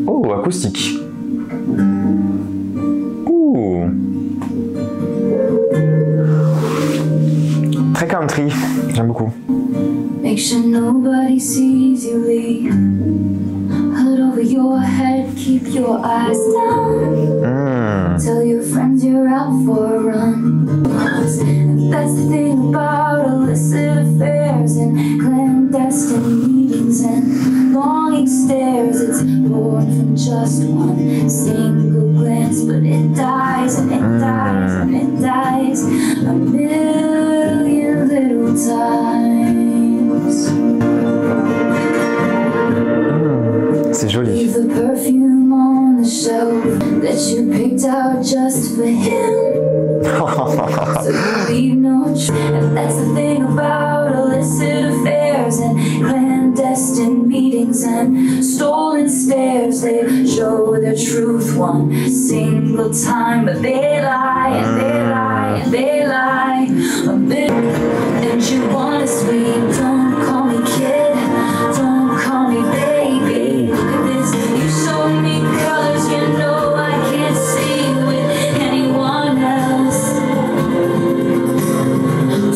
Oh, acoustique. Ouh. Très country, j'aime beaucoup. Make sure nobody sees you leave. Hood over your head, keep your eyes down. Tell your friends you're out for a run. And that's the thing about illicit affairs and clandestine meetings and longing stares. It's born from just one single glance, but it dies and it dies and it dies a million little times. C'est joli. Leave the perfume on the shelf that you picked out just for him. So you leave no trace. And that's the thing about illicit affairs and clandestine meetings and stolen stares. They show their truth one single time, but they lie and they lie and they lie a bit. And you wanna scream, don't call me kid, don't call me baby. Look at this, you show me colors, you know I can't see with anyone else.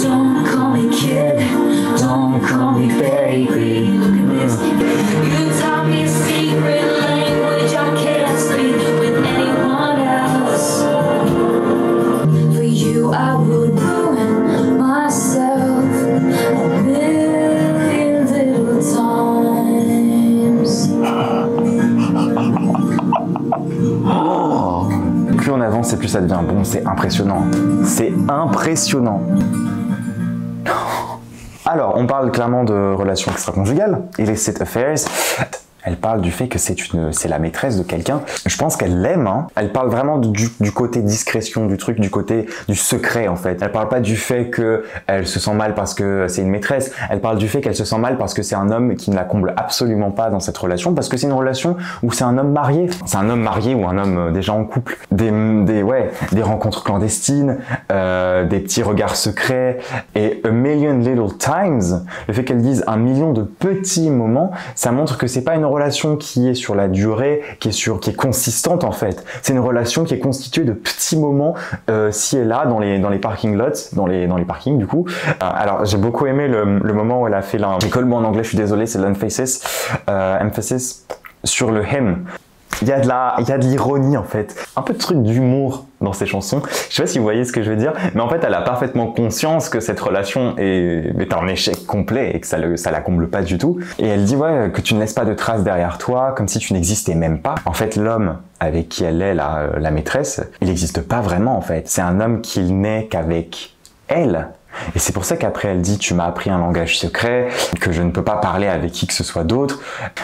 Don't call me kid, don't call me baby. Look at this, you taught me a secret language I can't speak with anyone else. For you I would ruin myself a million little times. Plus on avance et plus ça devient bon, c'est impressionnant. C'est impressionnant. Alors, on parle clairement de relations extra-conjugales, illicit affairs. Elle parle du fait que c'est la maîtresse de quelqu'un. Je pense qu'elle l'aime, hein. Elle parle vraiment du côté discrétion du truc, du côté du secret en fait. Elle parle pas du fait qu'elle se sent mal parce que c'est une maîtresse. Elle parle du fait qu'elle se sent mal parce que c'est un homme qui ne la comble absolument pas dans cette relation, parce que c'est une relation où c'est un homme marié. C'est un homme marié ou un homme déjà en couple. Des rencontres clandestines, des petits regards secrets et a million little times. Le fait qu'elle dise un million de petits moments, ça montre que c'est pas une relation qui est sur la durée, qui est consistante en fait. C'est une relation qui est constituée de petits moments ci et là dans les parking lots, dans les parkings du coup. Alors j'ai beaucoup aimé le moment où elle a fait l'école, moi en anglais je suis désolé, c'est l'emphasis, emphasis sur le him. Il y a de l'ironie en fait, un peu de truc d'humour dans ces chansons. Je sais pas si vous voyez ce que je veux dire, mais en fait elle a parfaitement conscience que cette relation est un échec complet et que ça la comble pas du tout. Et elle dit que tu ne laisses pas de traces derrière toi, comme si tu n'existais même pas. En fait l'homme avec qui elle est la maîtresse, il n'existe pas vraiment en fait. C'est un homme qui n'est qu'avec elle. Et c'est pour ça qu'après elle dit tu m'as appris un langage secret, que je ne peux pas parler avec qui que ce soit d'autre.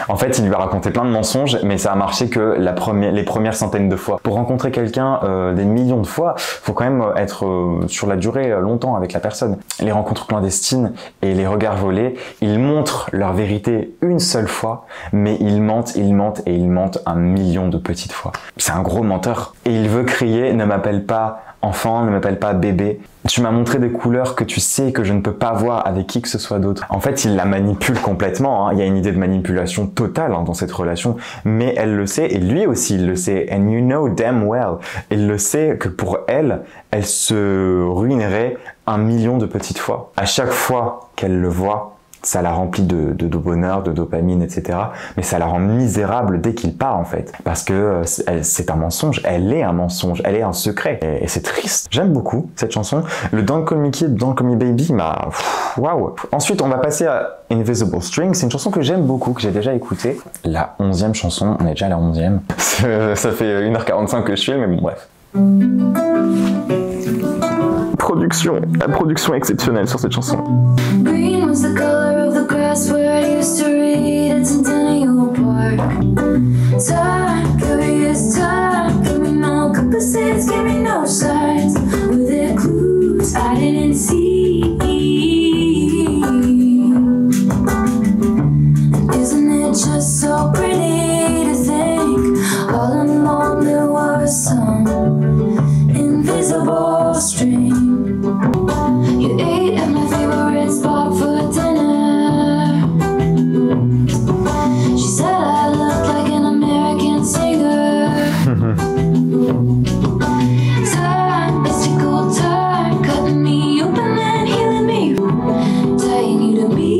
En fait il lui a raconté plein de mensonges, mais ça a marché que les premières centaines de fois. Pour rencontrer quelqu'un des millions de fois, faut quand même être sur la durée longtemps avec la personne. Les rencontres clandestines et les regards volés, ils montrent leur vérité une seule fois, mais ils mentent et ils mentent un million de petites fois. C'est un gros menteur. Et il veut crier ne m'appelle pas enfant, ne m'appelle pas bébé. Tu m'as montré des couleurs que tu sais que je ne peux pas voir avec qui que ce soit d'autre. En fait, il la manipule complètement, hein. Il y a une idée de manipulation totale dans cette relation, mais elle le sait et lui aussi il le sait. And you know damn well. Il le sait que pour elle, elle se ruinerait un million de petites fois. À chaque fois qu'elle le voit, ça la remplit de bonheur, de dopamine, etc. Mais ça la rend misérable dès qu'il part en fait. Parce que c'est un mensonge, elle est un mensonge, elle est un secret. Et c'est triste. J'aime beaucoup cette chanson. Le Don't Call Me Kid, Don't Call Me Baby m'a... Waouh. Ensuite, on va passer à Invisible String. C'est une chanson que j'aime beaucoup, que j'ai déjà écoutée. La 11e chanson, on est déjà à la 11e. Ça fait 1h45 que je suis, mais bon, bref. La production exceptionnelle sur cette chanson. Green was the color of the grass where I used to read at Centennial Park. Time, curious time, give me no compasses, give me no signs. Were there clues I didn't see? And isn't it just so pretty to think all along there was some invisible string? You ate at my favorite spot for dinner. She said I looked like an American singer. Time, mystical time, cutting me open and healing me, tying you to me.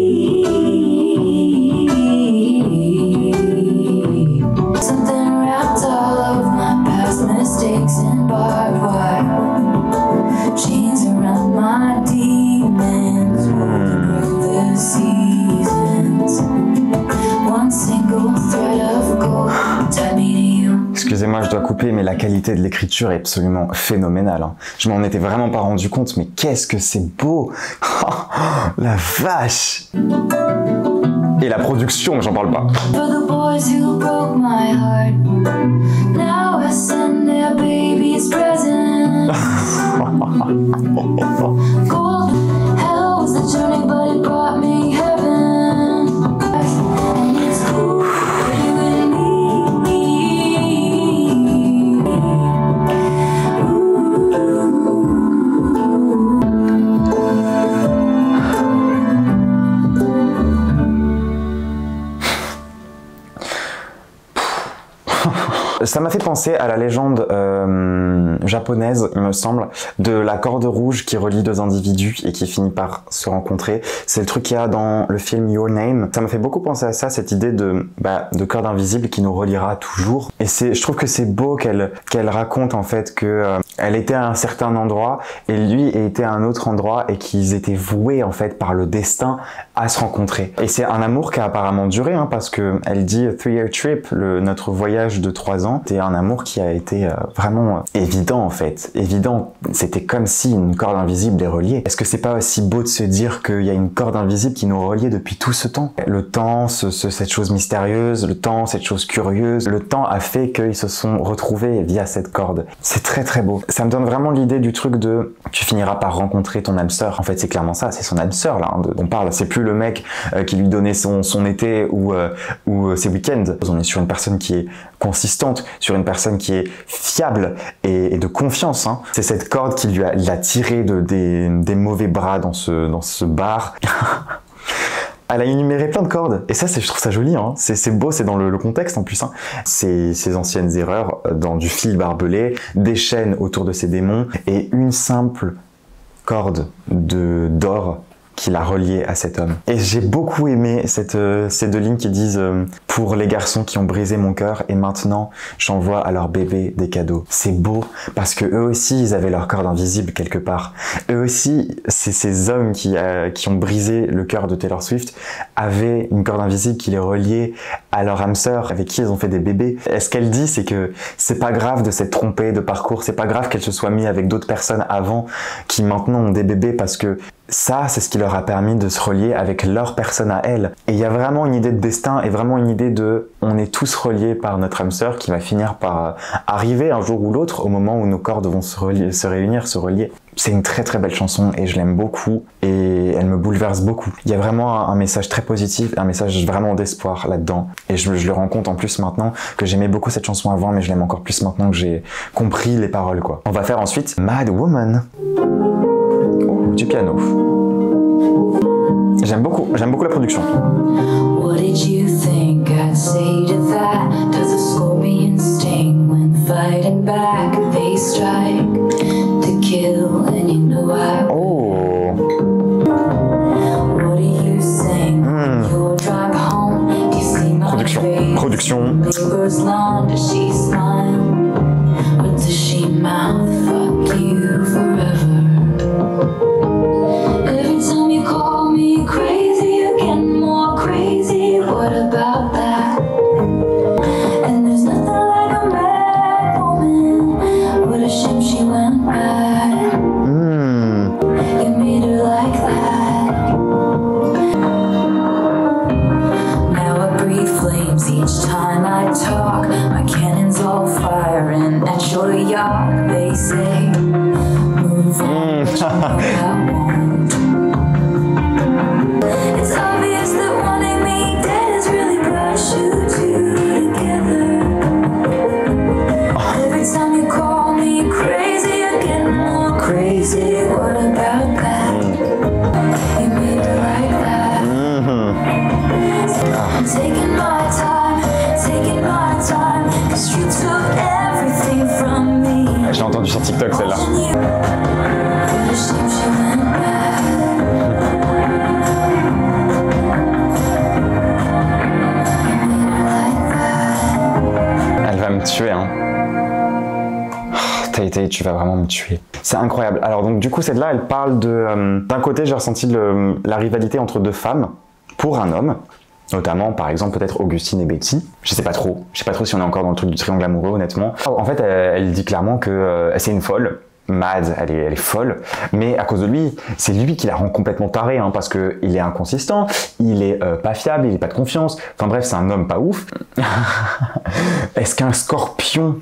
Something wrapped all of my past mistakes in barbed wire. Chains around my demons, rolling through the seasons. One single thread of gold, tied me to you. Excusez-moi, je dois couper, mais la qualité de l'écriture est absolument phénoménale. Hein. Je m'en étais vraiment pas rendu compte, mais qu'est-ce que c'est beau. La vache. Et la production, j'en parle pas. For the boys who broke my heart, now I send their babies presents. Gold, hell was the journey, but it brought me heaven. And it's cool for you and me. Ça m'a fait penser à la légende japonaise, il me semble, de la corde rouge qui relie deux individus et qui finit par se rencontrer. C'est le truc qu'il y a dans le film Your Name. Ça m'a fait beaucoup penser à ça, cette idée de corde invisible qui nous reliera toujours. Et je trouve que c'est beau qu'elle raconte en fait que elle était à un certain endroit et lui était à un autre endroit et qu'ils étaient voués en fait par le destin à se rencontrer. Et c'est un amour qui a apparemment duré, hein, parce que elle dit 3-year trip, notre voyage de 3 ans, c'était un amour qui a été vraiment évident en fait. Évident, c'était comme si une corde invisible les reliait. Est-ce que c'est pas aussi beau de se dire qu'il y a une corde invisible qui nous reliait depuis tout ce temps? Le temps, cette chose mystérieuse, le temps, cette chose curieuse, le temps a fait qu'ils se sont retrouvés via cette corde. C'est très très beau. Ça me donne vraiment l'idée du truc de tu finiras par rencontrer ton âme sœur. En fait, c'est clairement ça, c'est son âme sœur là dont on parle. C'est plus le mec qui lui donnait son été ou ses week-ends. On est sur une personne qui est consistante, sur une personne qui est fiable et de confiance. Hein. C'est cette corde qui l'a tiré des mauvais bras dans ce bar. Elle a énuméré plein de cordes, et ça, je trouve ça joli, hein. C'est beau, c'est dans le contexte en plus. Hein. Ces anciennes erreurs dans du fil barbelé, des chaînes autour de ces démons, et une simple corde d'or qui l'a relié à cet homme. Et j'ai beaucoup aimé ces deux lignes qui disent pour les garçons qui ont brisé mon cœur et maintenant j'envoie à leur bébé des cadeaux. C'est beau parce que eux aussi ils avaient leur corde invisible quelque part. Eux aussi, c'est ces hommes qui ont brisé le cœur de Taylor Swift avaient une corde invisible qui les reliait à leur âme sœur avec qui ils ont fait des bébés. Et ce qu'elle dit, c'est que c'est pas grave de s'être trompée de parcours, c'est pas grave qu'elle se soit mise avec d'autres personnes avant qui maintenant ont des bébés parce que ça, c'est ce qui leur a permis de se relier avec leur personne à elle. Et il y a vraiment une idée de destin et vraiment une idée de on est tous reliés par notre âme sœur qui va finir par arriver un jour ou l'autre au moment où nos cordes vont se réunir, se relier. C'est une très très belle chanson et je l'aime beaucoup et elle me bouleverse beaucoup. Il y a vraiment un message très positif, un message vraiment d'espoir là-dedans. Et je le rends compte en plus maintenant que j'aimais beaucoup cette chanson avant, mais je l'aime encore plus maintenant que j'ai compris les paroles, quoi. On va faire ensuite Mad Woman. Du piano. J'aime beaucoup la production. What did you think I'd say to that? Does a scorpion sting when fighting back? They strike to kill and you know I Oh. What do you think attention. Neighbor's lawn, does she smile? Or does she mouth fuck you forever? Every time you call me crazy, you're getting more crazy. What about that? And there's nothing like a mad woman. What a shame she went bad. You made her like that. Now I breathe flames each time I talk. My cannons all firing at your yacht. They say, move on, but you know I won't. It's obvious that wanting me dead has really brought you two together. Every time you call me crazy, you're getting more crazy. What about that? You made it like that. I'm taking my time, 'cause you took everything from me. Je l'ai entendu sur TikTok celle-là. What a shame she went bad. You made it like that. Elle va me tuer, hein. Oh, Tay, tu vas vraiment me tuer. C'est incroyable. Alors donc du coup, celle-là, elle parle de... d'un côté, j'ai ressenti la rivalité entre deux femmes pour un homme. Notamment, par exemple, peut-être Augustine et Betty. Je sais pas trop si on est encore dans le truc du triangle amoureux, honnêtement. En fait, elle dit clairement que c'est une folle. Mad, elle est folle, mais à cause de lui, c'est lui qui la rend complètement tarée, hein, parce que il est inconsistant, il est pas fiable, il est pas de confiance. Enfin bref, c'est un homme pas ouf. Est-ce qu'un scorpion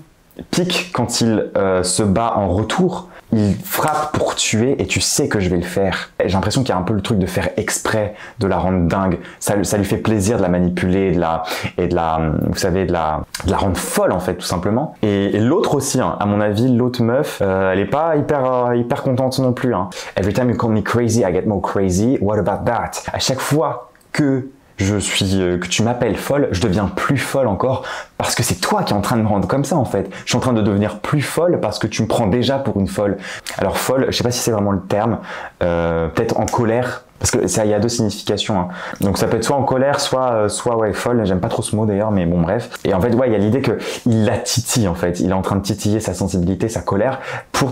pique quand il se bat en retour? Il frappe pour tuer et tu sais que je vais le faire. J'ai l'impression qu'il y a un peu le truc de faire exprès, de la rendre dingue. Ça lui fait plaisir de la manipuler, de la rendre folle en fait, tout simplement. Et l'autre aussi, hein, à mon avis, l'autre meuf, elle est pas hyper contente non plus. Hein. Every time you call me crazy, I get more crazy. What about that? À chaque fois que que tu m'appelles folle, je deviens plus folle encore parce que c'est toi qui es en train de me rendre comme ça en fait. Je suis en train de devenir plus folle parce que tu me prends déjà pour une folle. Alors folle, je sais pas si c'est vraiment le terme, peut-être en colère, parce que il y a deux significations. Hein. Donc ça peut être soit en colère, soit ouais folle. J'aime pas trop ce mot d'ailleurs, mais bon bref. Et en fait ouais, il y a l'idée que il la titille en fait. Il est en train de titiller sa sensibilité, sa colère,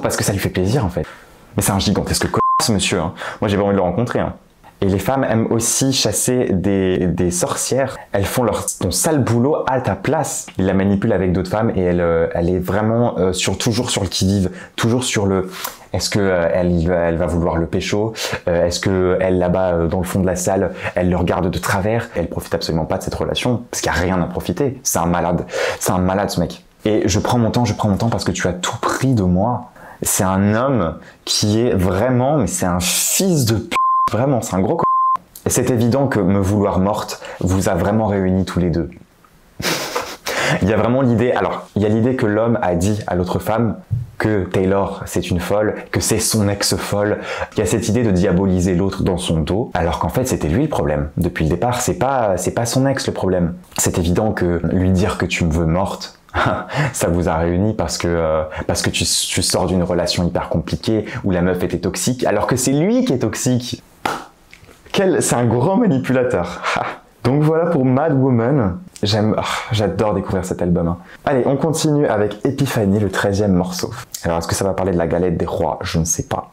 parce que ça lui fait plaisir en fait. Mais c'est un gigantesque ce monsieur. Hein. Moi j'ai pas envie de le rencontrer. Hein. Et les femmes aiment aussi chasser des sorcières. Elles font ton sale boulot à ta place. Ils la manipulent avec d'autres femmes et elle est vraiment toujours sur le qui-vive, toujours sur le... Est-ce que elle va vouloir le pécho? Est-ce que elle là-bas dans le fond de la salle, elle le regarde de travers? Elle profite absolument pas de cette relation parce qu'il n'y a rien à profiter. C'est un malade ce mec. Et je prends mon temps parce que tu as tout pris de moi. C'est un homme qui est vraiment, mais c'est un fils de p***. Vraiment, c'est un gros Et c'est évident que me vouloir morte vous a vraiment réunis tous les deux. Il y a vraiment l'idée, alors, il y a l'idée que l'homme a dit à l'autre femme que Taylor c'est une folle, que c'est son ex-folle. Il y a cette idée de diaboliser l'autre dans son dos, alors qu'en fait c'était lui le problème. Depuis le départ, c'est pas son ex le problème. C'est évident que lui dire que tu me veux morte, ça vous a réunis parce que tu sors d'une relation hyper compliquée où la meuf était toxique, alors que c'est lui qui est toxique. C'est un grand manipulateur. Donc voilà pour Mad Woman. J'adore découvrir cet album. Hein. Allez, on continue avec Epiphany, le 13e morceau. Alors, est-ce que ça va parler de la galette des rois? Je ne sais pas.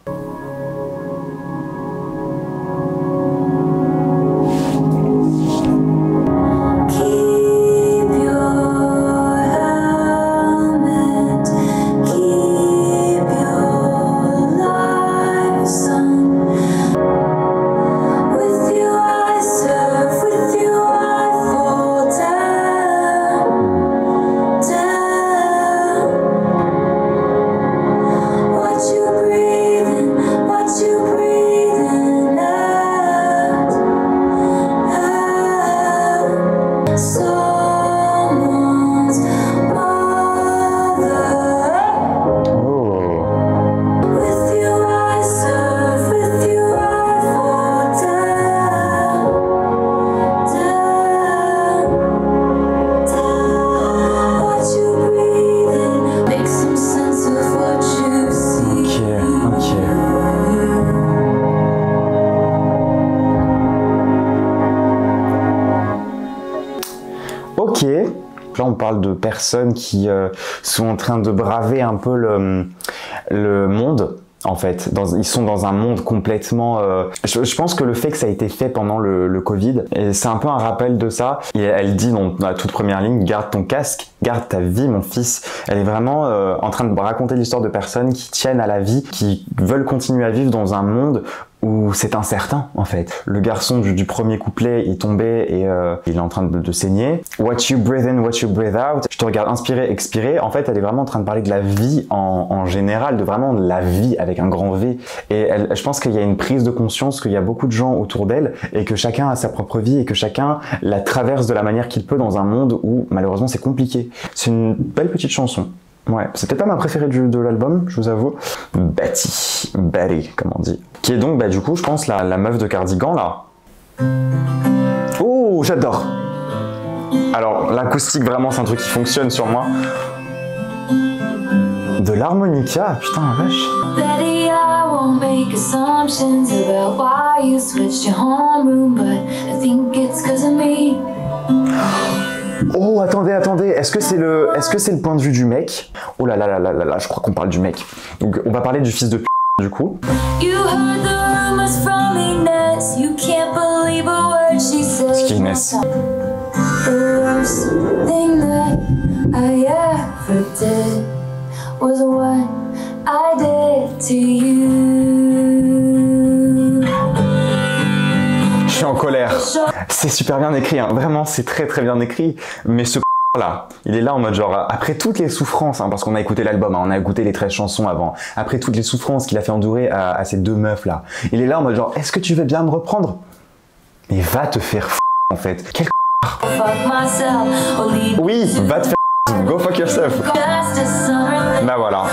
What you breathing? Là, on parle de personnes qui sont en train de braver un peu le monde. En fait, ils sont dans un monde complètement... Je pense que le fait que ça a été fait pendant le Covid, c'est un peu un rappel de ça. Et elle dit dans la toute première ligne, garde ton casque, garde ta vie mon fils. Elle est vraiment en train de raconter l'histoire de personnes qui tiennent à la vie, qui veulent continuer à vivre dans un monde où c'est incertain en fait. Le garçon du premier couplet est tombé et il est en train de saigner. What you breathe in, what you breathe out. Je te regarde inspirer, expirer. En fait, elle est vraiment en train de parler de la vie en général, de vraiment la vie avec un grand V. Et je pense qu'il y a une prise de conscience qu'il y a beaucoup de gens autour d'elle et que chacun a sa propre vie et que chacun la traverse de la manière qu'il peut dans un monde où malheureusement c'est compliqué. C'est une belle petite chanson. Ouais, c'est peut-être pas ma préférée de l'album, je vous avoue. Betty, comme on dit. Qui est donc, bah, du coup, je pense, la meuf de Cardigan, là. Oh, j'adore. Alors, l'acoustique, vraiment, c'est un truc qui fonctionne sur moi. De l'harmonica, putain, la vache. Betty, I won't make assumptions about why you switched your homeroom, but I think it's 'cause of me. Oh, attendez, est-ce que c'est le point de vue du mec? Oh là là là là là là, je crois qu'on parle du mec. Donc, on va parler du fils de p***, du coup. You heard the rumors from Inez, you can't believe a word she said. C'est qui Inez? The worst thing that I ever did was what I did to you. Je suis en colère. C'est super bien écrit, hein. Vraiment, c'est très très bien écrit. Mais ce là, il est là en mode genre, après toutes les souffrances, hein, parce qu'on a écouté l'album, hein, on a écouté les 13 chansons avant, après toutes les souffrances qu'il a fait endurer à ces deux meufs là, il est là en mode genre, est-ce que tu veux bien me reprendre? Mais va te faire en fait. Quel oui, va te faire go fuck yourself. Bah voilà.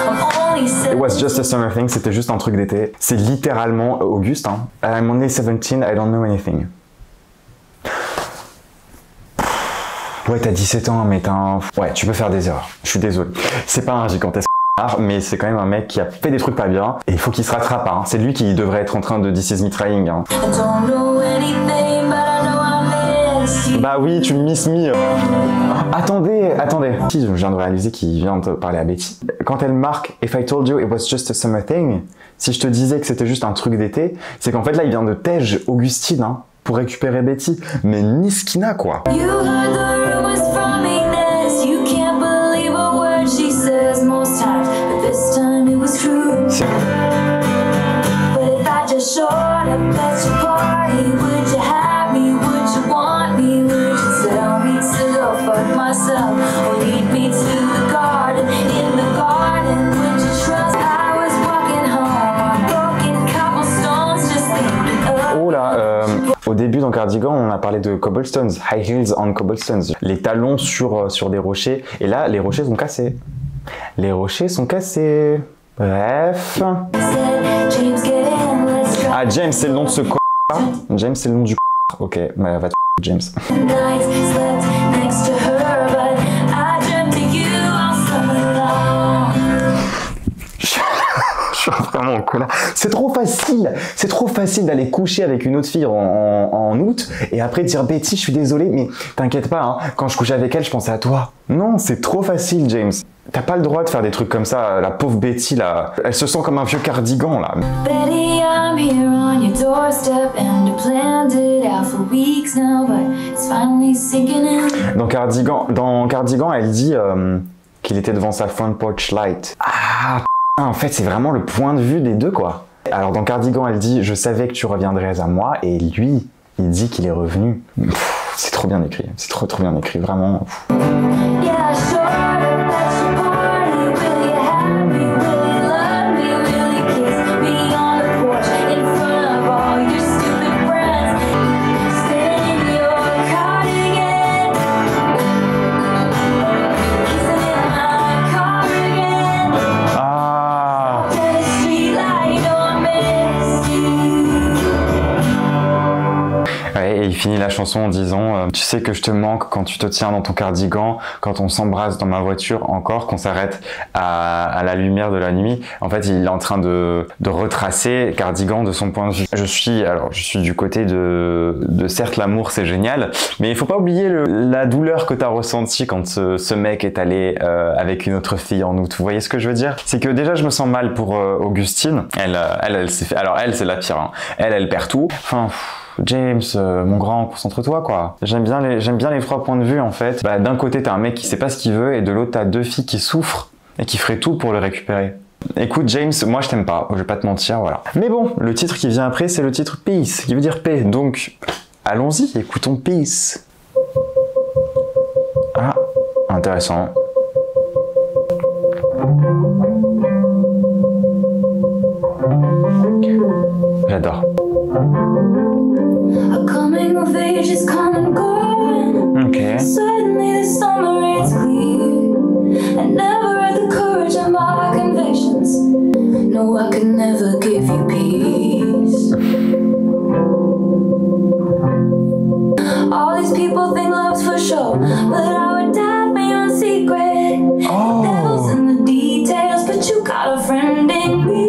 It was just a summer thing, c'était juste un truc d'été. C'est littéralement Auguste, hein. I'm only 17, I don't know anything. Ouais, t'as 17 ans, mais t'as un... Ouais, tu peux faire des erreurs. Je suis désolé. C'est pas un gigantesque mais c'est quand même un mec qui a fait des trucs pas bien et il faut qu'il se rattrape, hein. C'est lui qui devrait être en train de This Is Me Trying, hein. Bah oui, tu miss me. Attendez. Si, je viens de réaliser qu'il vient de parler à Betty. Quand elle marque If I told you it was just a summer thing, si je te disais que c'était juste un truc d'été, c'est qu'en fait là il vient de tège Augustine, hein, pour récupérer Betty. Mais Niskina quoi. Au début dans Cardigan, on a parlé de cobblestones, high heels on cobblestones, les talons sur des rochers. Et là, les rochers sont cassés. Les rochers sont cassés. Bref. Ah, James, c'est le nom de ce c***là. James, c'est le nom du c***. Ok, bah, va te James. Je suis vraiment en colère. C'est trop facile d'aller coucher avec une autre fille en août et après dire Betty, je suis désolé, mais t'inquiète pas, hein, quand je couchais avec elle, je pensais à toi. Non, c'est trop facile, James. T'as pas le droit de faire des trucs comme ça. La pauvre Betty, là, elle se sent comme un vieux cardigan, là. Betty, I'm here on your doorstep and I planned it out for weeks now, but it's finally sinking in. Dans Cardigan, elle dit qu'il était devant sa front porch light. Ah, en fait, c'est vraiment le point de vue des deux, quoi. Alors, dans Cardigan, elle dit « Je savais que tu reviendrais à moi » et lui, il dit qu'il est revenu. C'est trop bien écrit. C'est trop bien écrit, vraiment. récupérer. Et il finit la chanson en disant tu sais que je te manque quand tu te tiens dans ton cardigan, quand on s'embrasse dans ma voiture encore, qu'on s'arrête à la lumière de la nuit. En fait, il est en train de retracer Cardigan de son point de vue. Je suis du côté de certes l'amour c'est génial, mais il faut pas oublier la douleur que tu as ressentie quand ce mec est allé avec une autre fille en août. Vous voyez ce que je veux dire? C'est que déjà je me sens mal pour Augustine. Elle s'est fait. Alors elle c'est la pire. Hein. Elle perd tout. Enfin. James, mon grand, concentre-toi quoi. J'aime bien les trois points de vue en fait. Bah, d'un côté t'as un mec qui sait pas ce qu'il veut et de l'autre t'as deux filles qui souffrent et qui feraient tout pour le récupérer. Écoute James, moi je t'aime pas, je vais pas te mentir, voilà. Mais bon, le titre qui vient après c'est le titre Peace, qui veut dire paix. Donc allons-y, écoutons Peace. Ah, intéressant. J'adore. A coming of age is come and gone. Ok. Suddenly the summer is clear. I never had the courage of my convictions. No, I could never give you peace. All these people think love's for show, but I would die for your secret. Oh. The devil's in the details, but you got a friend in me.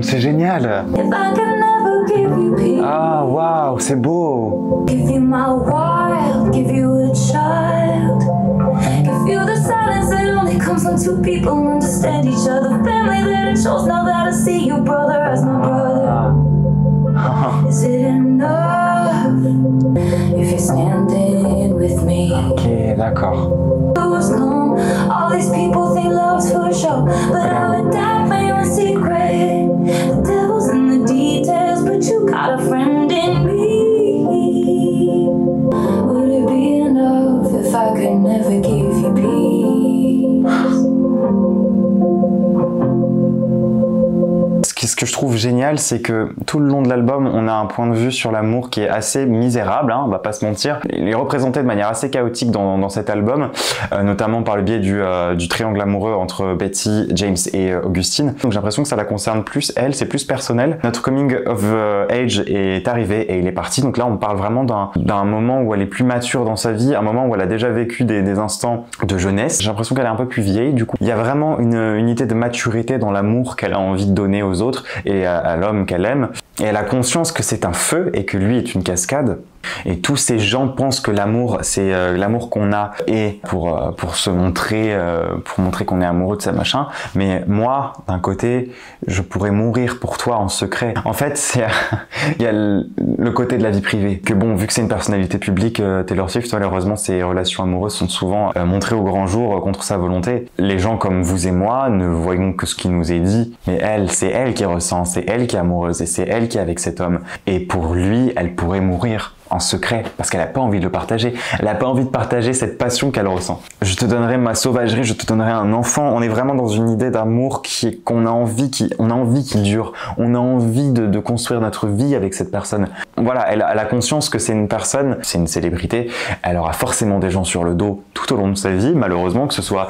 C'est génial. If I could never give you peace. Ah, waouh, c'est beau. Give you my wild, give you a child. Give you the silence that only comes when two people understand each other. Family that it shows now that I see your brother as my brother. Is it enough if you're standing with me? Ok, d'accord. Come, all these people think love's for show, but I would die for your secret. The devil's in the details, but you got a friend in me. Would it be enough if I could never give you peace? Ce que je trouve génial, c'est que tout le long de l'album, on a un point de vue sur l'amour qui est assez misérable, hein, on va pas se mentir. Il est représenté de manière assez chaotique dans cet album, notamment par le biais du triangle amoureux entre Betty, James et Augustine. Donc j'ai l'impression que ça la concerne plus, elle, c'est plus personnel. Notre coming of age est arrivé et il est parti. Donc là, on parle vraiment d'un moment où elle est plus mature dans sa vie, un moment où elle a déjà vécu des instants de jeunesse. J'ai l'impression qu'elle est un peu plus vieille, du coup. Il y a vraiment une unité de maturité dans l'amour qu'elle a envie de donner aux autres et à l'homme qu'elle aime. Et elle a conscience que c'est un feu et que lui est une cascade. Et tous ces gens pensent que l'amour, c'est l'amour qu'on a et pour se montrer, pour montrer qu'on est amoureux de ça machin. Mais moi, d'un côté, je pourrais mourir pour toi en secret. En fait, il y a le côté de la vie privée. Que bon, vu que c'est une personnalité publique, Taylor Swift, malheureusement, ses relations amoureuses sont souvent montrées au grand jour contre sa volonté. Les gens comme vous et moi ne voyons que ce qui nous est dit. Mais elle, c'est elle qui ressent, c'est elle qui est amoureuse et c'est elle qui est avec cet homme. Et pour lui, elle pourrait mourir en secret, parce qu'elle n'a pas envie de le partager. Elle n'a pas envie de partager cette passion qu'elle ressent. Je te donnerai ma sauvagerie, je te donnerai un enfant. On est vraiment dans une idée d'amour qu'on a envie qu'il dure. On a envie de construire notre vie avec cette personne. Voilà, elle a conscience que c'est une personne, c'est une célébrité. Elle aura forcément des gens sur le dos tout au long de sa vie, malheureusement, que ce soit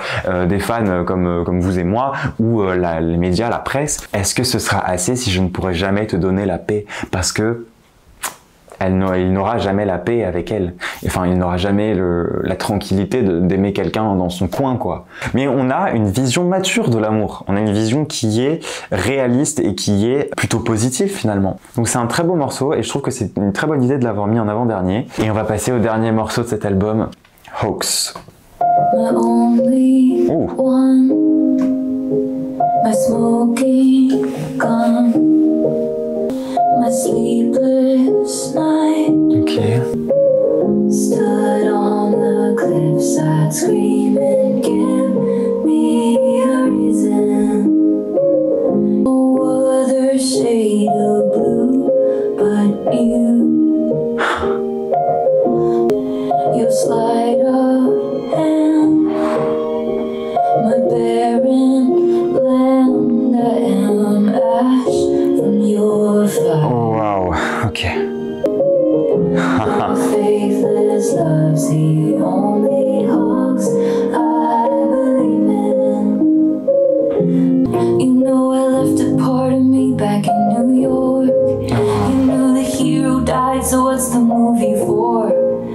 des fans comme vous et moi, ou les médias, la presse. Est-ce que ce sera assez si je ne pourrai jamais te donner la paix? Parce que il n'aura jamais la paix avec elle. Enfin, il n'aura jamais la tranquillité d'aimer quelqu'un dans son coin, quoi. Mais on a une vision mature de l'amour. On a une vision qui est réaliste et qui est plutôt positive, finalement. Donc c'est un très beau morceau et je trouve que c'est une très bonne idée de l'avoir mis en avant-dernier. Et on va passer au dernier morceau de cet album, Hoax. My only one, my smoking gun, my sleepless night. Ok. Stood on the cliffside screaming, give me a reason. No other shade of blue but you. Your sleight of hand, my barren land. I am ash from your fire. Oh, wow, ok. Faithless love's the only hoax I believe in. You know I left a part of me back in New York. You know the hero died so what's the movie for?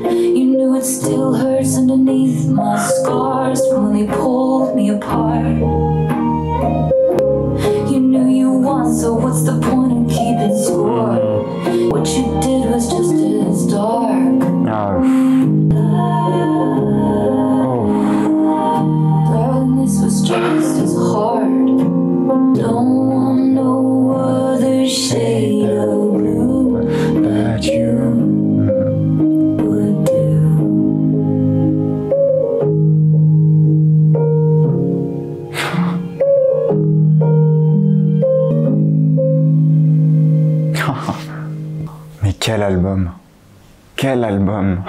You knew it still hurts underneath my scars from when they pulled me apart. You knew you won, so what's the point in keeping score? What you did was just as dark. Darling, this was just as hard. Don't want no other shade of blue but you would do. Mais quel album! Quel album!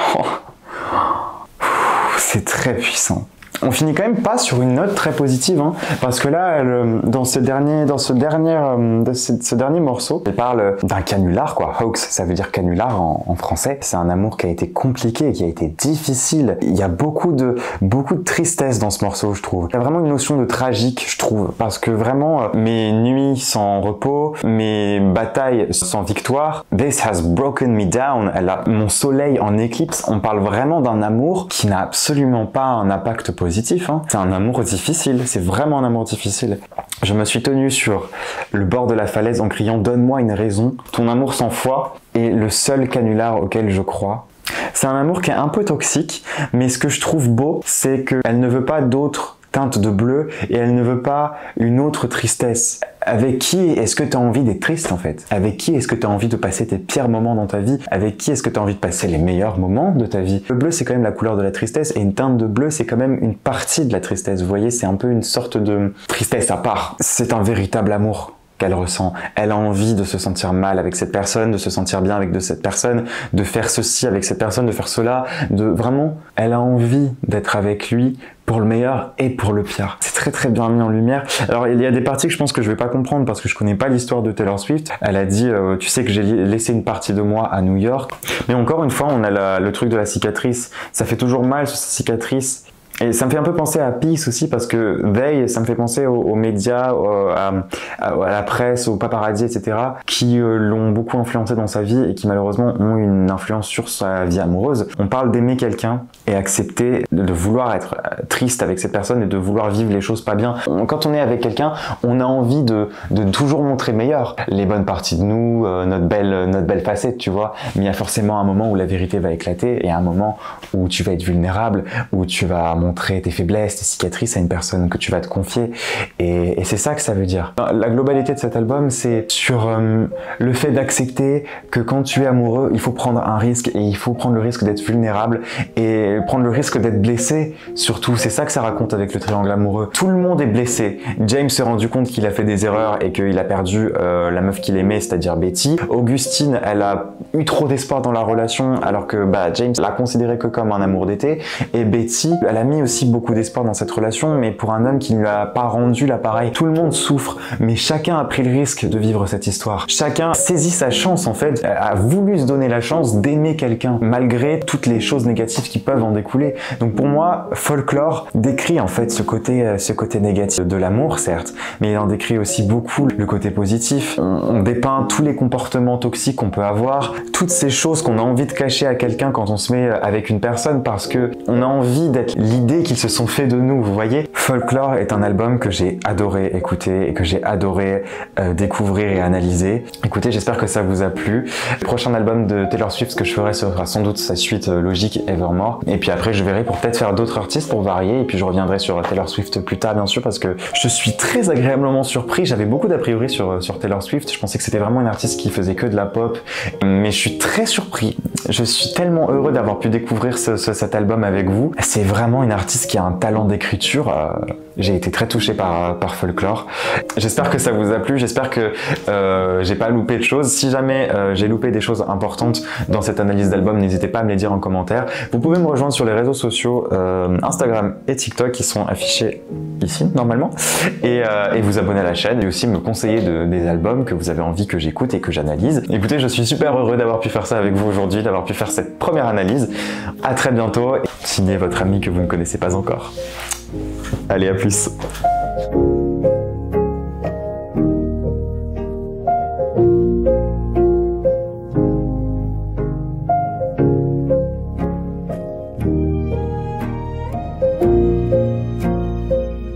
C'est très puissant. On finit quand même pas sur une note très positive, hein, parce que là, dans ce dernier morceau, elle parle d'un canular, quoi. Hoax, ça veut dire canular en français. C'est un amour qui a été compliqué, qui a été difficile. Il y a beaucoup de tristesse dans ce morceau, je trouve. Il y a vraiment une notion de tragique, je trouve, parce que vraiment, mes nuits sans repos, mes batailles sans victoire, this has broken me down. Mon soleil en éclipse. On parle vraiment d'un amour qui n'a absolument pas un impact positif. Hein. C'est un amour difficile, c'est vraiment un amour difficile. Je me suis tenu sur le bord de la falaise en criant « Donne-moi une raison, ton amour sans foi est le seul canular auquel je crois ». C'est un amour qui est un peu toxique, mais ce que je trouve beau, c'est qu'elle ne veut pas d'autres teintes de bleu et elle ne veut pas une autre tristesse. Avec qui est-ce que tu as envie d'être triste en fait? Avec qui est-ce que tu as envie de passer tes pires moments dans ta vie? Avec qui est-ce que tu as envie de passer les meilleurs moments de ta vie? Le bleu c'est quand même la couleur de la tristesse et une teinte de bleu c'est quand même une partie de la tristesse. Vous voyez, c'est un peu une sorte de tristesse à part. C'est un véritable amour qu'elle ressent. Elle a envie de se sentir mal avec cette personne, de se sentir bien avec cette personne, de faire ceci avec cette personne, de faire cela, vraiment, elle a envie d'être avec lui pour le meilleur et pour le pire. C'est très très bien mis en lumière. Alors il y a des parties que je pense que je vais pas comprendre parce que je connais pas l'histoire de Taylor Swift. Elle a dit tu sais que j'ai laissé une partie de moi à New York. Mais encore une fois on a le truc de la cicatrice. Ça fait toujours mal sur cette cicatrice. Et ça me fait un peu penser à Peace aussi parce que They, ça me fait penser aux médias, à la presse, aux paparazzi, etc. qui l'ont beaucoup influencé dans sa vie et qui malheureusement ont une influence sur sa vie amoureuse. On parle d'aimer quelqu'un et accepter de vouloir être triste avec cette personne et de vouloir vivre les choses pas bien. Quand on est avec quelqu'un, on a envie de toujours montrer meilleur les bonnes parties de nous, notre belle facette, tu vois. Mais il y a forcément un moment où la vérité va éclater et un moment où tu vas être vulnérable, où tu vas montrer tes faiblesses, tes cicatrices à une personne que tu vas te confier et c'est ça que ça veut dire. La globalité de cet album, c'est sur le fait d'accepter que quand tu es amoureux, il faut prendre un risque et il faut prendre le risque d'être vulnérable et prendre le risque d'être blessé surtout. C'est ça que ça raconte avec le triangle amoureux. Tout le monde est blessé. James s'est rendu compte qu'il a fait des erreurs et qu'il a perdu la meuf qu'il aimait, c'est-à-dire Betty. Augustine, elle a eu trop d'espoir dans la relation alors que James l'a considéré que comme un amour d'été et Betty, elle a mis aussi beaucoup d'espoir dans cette relation mais pour un homme qui ne lui a pas rendu l'appareil. Tout le monde souffre mais chacun a pris le risque de vivre cette histoire. Chacun saisit sa chance en fait, a voulu se donner la chance d'aimer quelqu'un malgré toutes les choses négatives qui peuvent en découler. Donc pour moi, Folklore décrit en fait ce côté négatif de l'amour certes, mais il en décrit aussi beaucoup le côté positif. On dépeint tous les comportements toxiques qu'on peut avoir, toutes ces choses qu'on a envie de cacher à quelqu'un quand on se met avec une personne parce que on a envie d'être l'idée qu'ils se sont fait de nous, vous voyez. Folklore est un album que j'ai adoré écouter et que j'ai adoré découvrir et analyser. Écoutez, j'espère que ça vous a plu. Le prochain album de Taylor Swift, ce que je ferai sera sans doute sa suite logique Evermore. Et puis après, je verrai pour peut-être faire d'autres artistes pour varier. Et puis je reviendrai sur Taylor Swift plus tard, bien sûr, parce que je suis très agréablement surpris. J'avais beaucoup d'a priori sur Taylor Swift. Je pensais que c'était vraiment une artiste qui faisait que de la pop. Mais je suis très surpris. Je suis tellement heureux d'avoir pu découvrir cet album avec vous. C'est vraiment une artiste qui a un talent d'écriture. J'ai été très touché par Folklore. J'espère que ça vous a plu, j'espère que j'ai pas loupé de choses. Si jamais j'ai loupé des choses importantes dans cette analyse d'album, n'hésitez pas à me les dire en commentaire. Vous pouvez me rejoindre sur les réseaux sociaux Instagram et TikTok qui sont affichés ici normalement et vous abonner à la chaîne et aussi me conseiller des albums que vous avez envie que j'écoute et que j'analyse. Écoutez, je suis super heureux d'avoir pu faire ça avec vous aujourd'hui, d'avoir pu faire cette première analyse. À très bientôt. Signez votre ami que vous ne connaissez pas encore. Allez, à plus.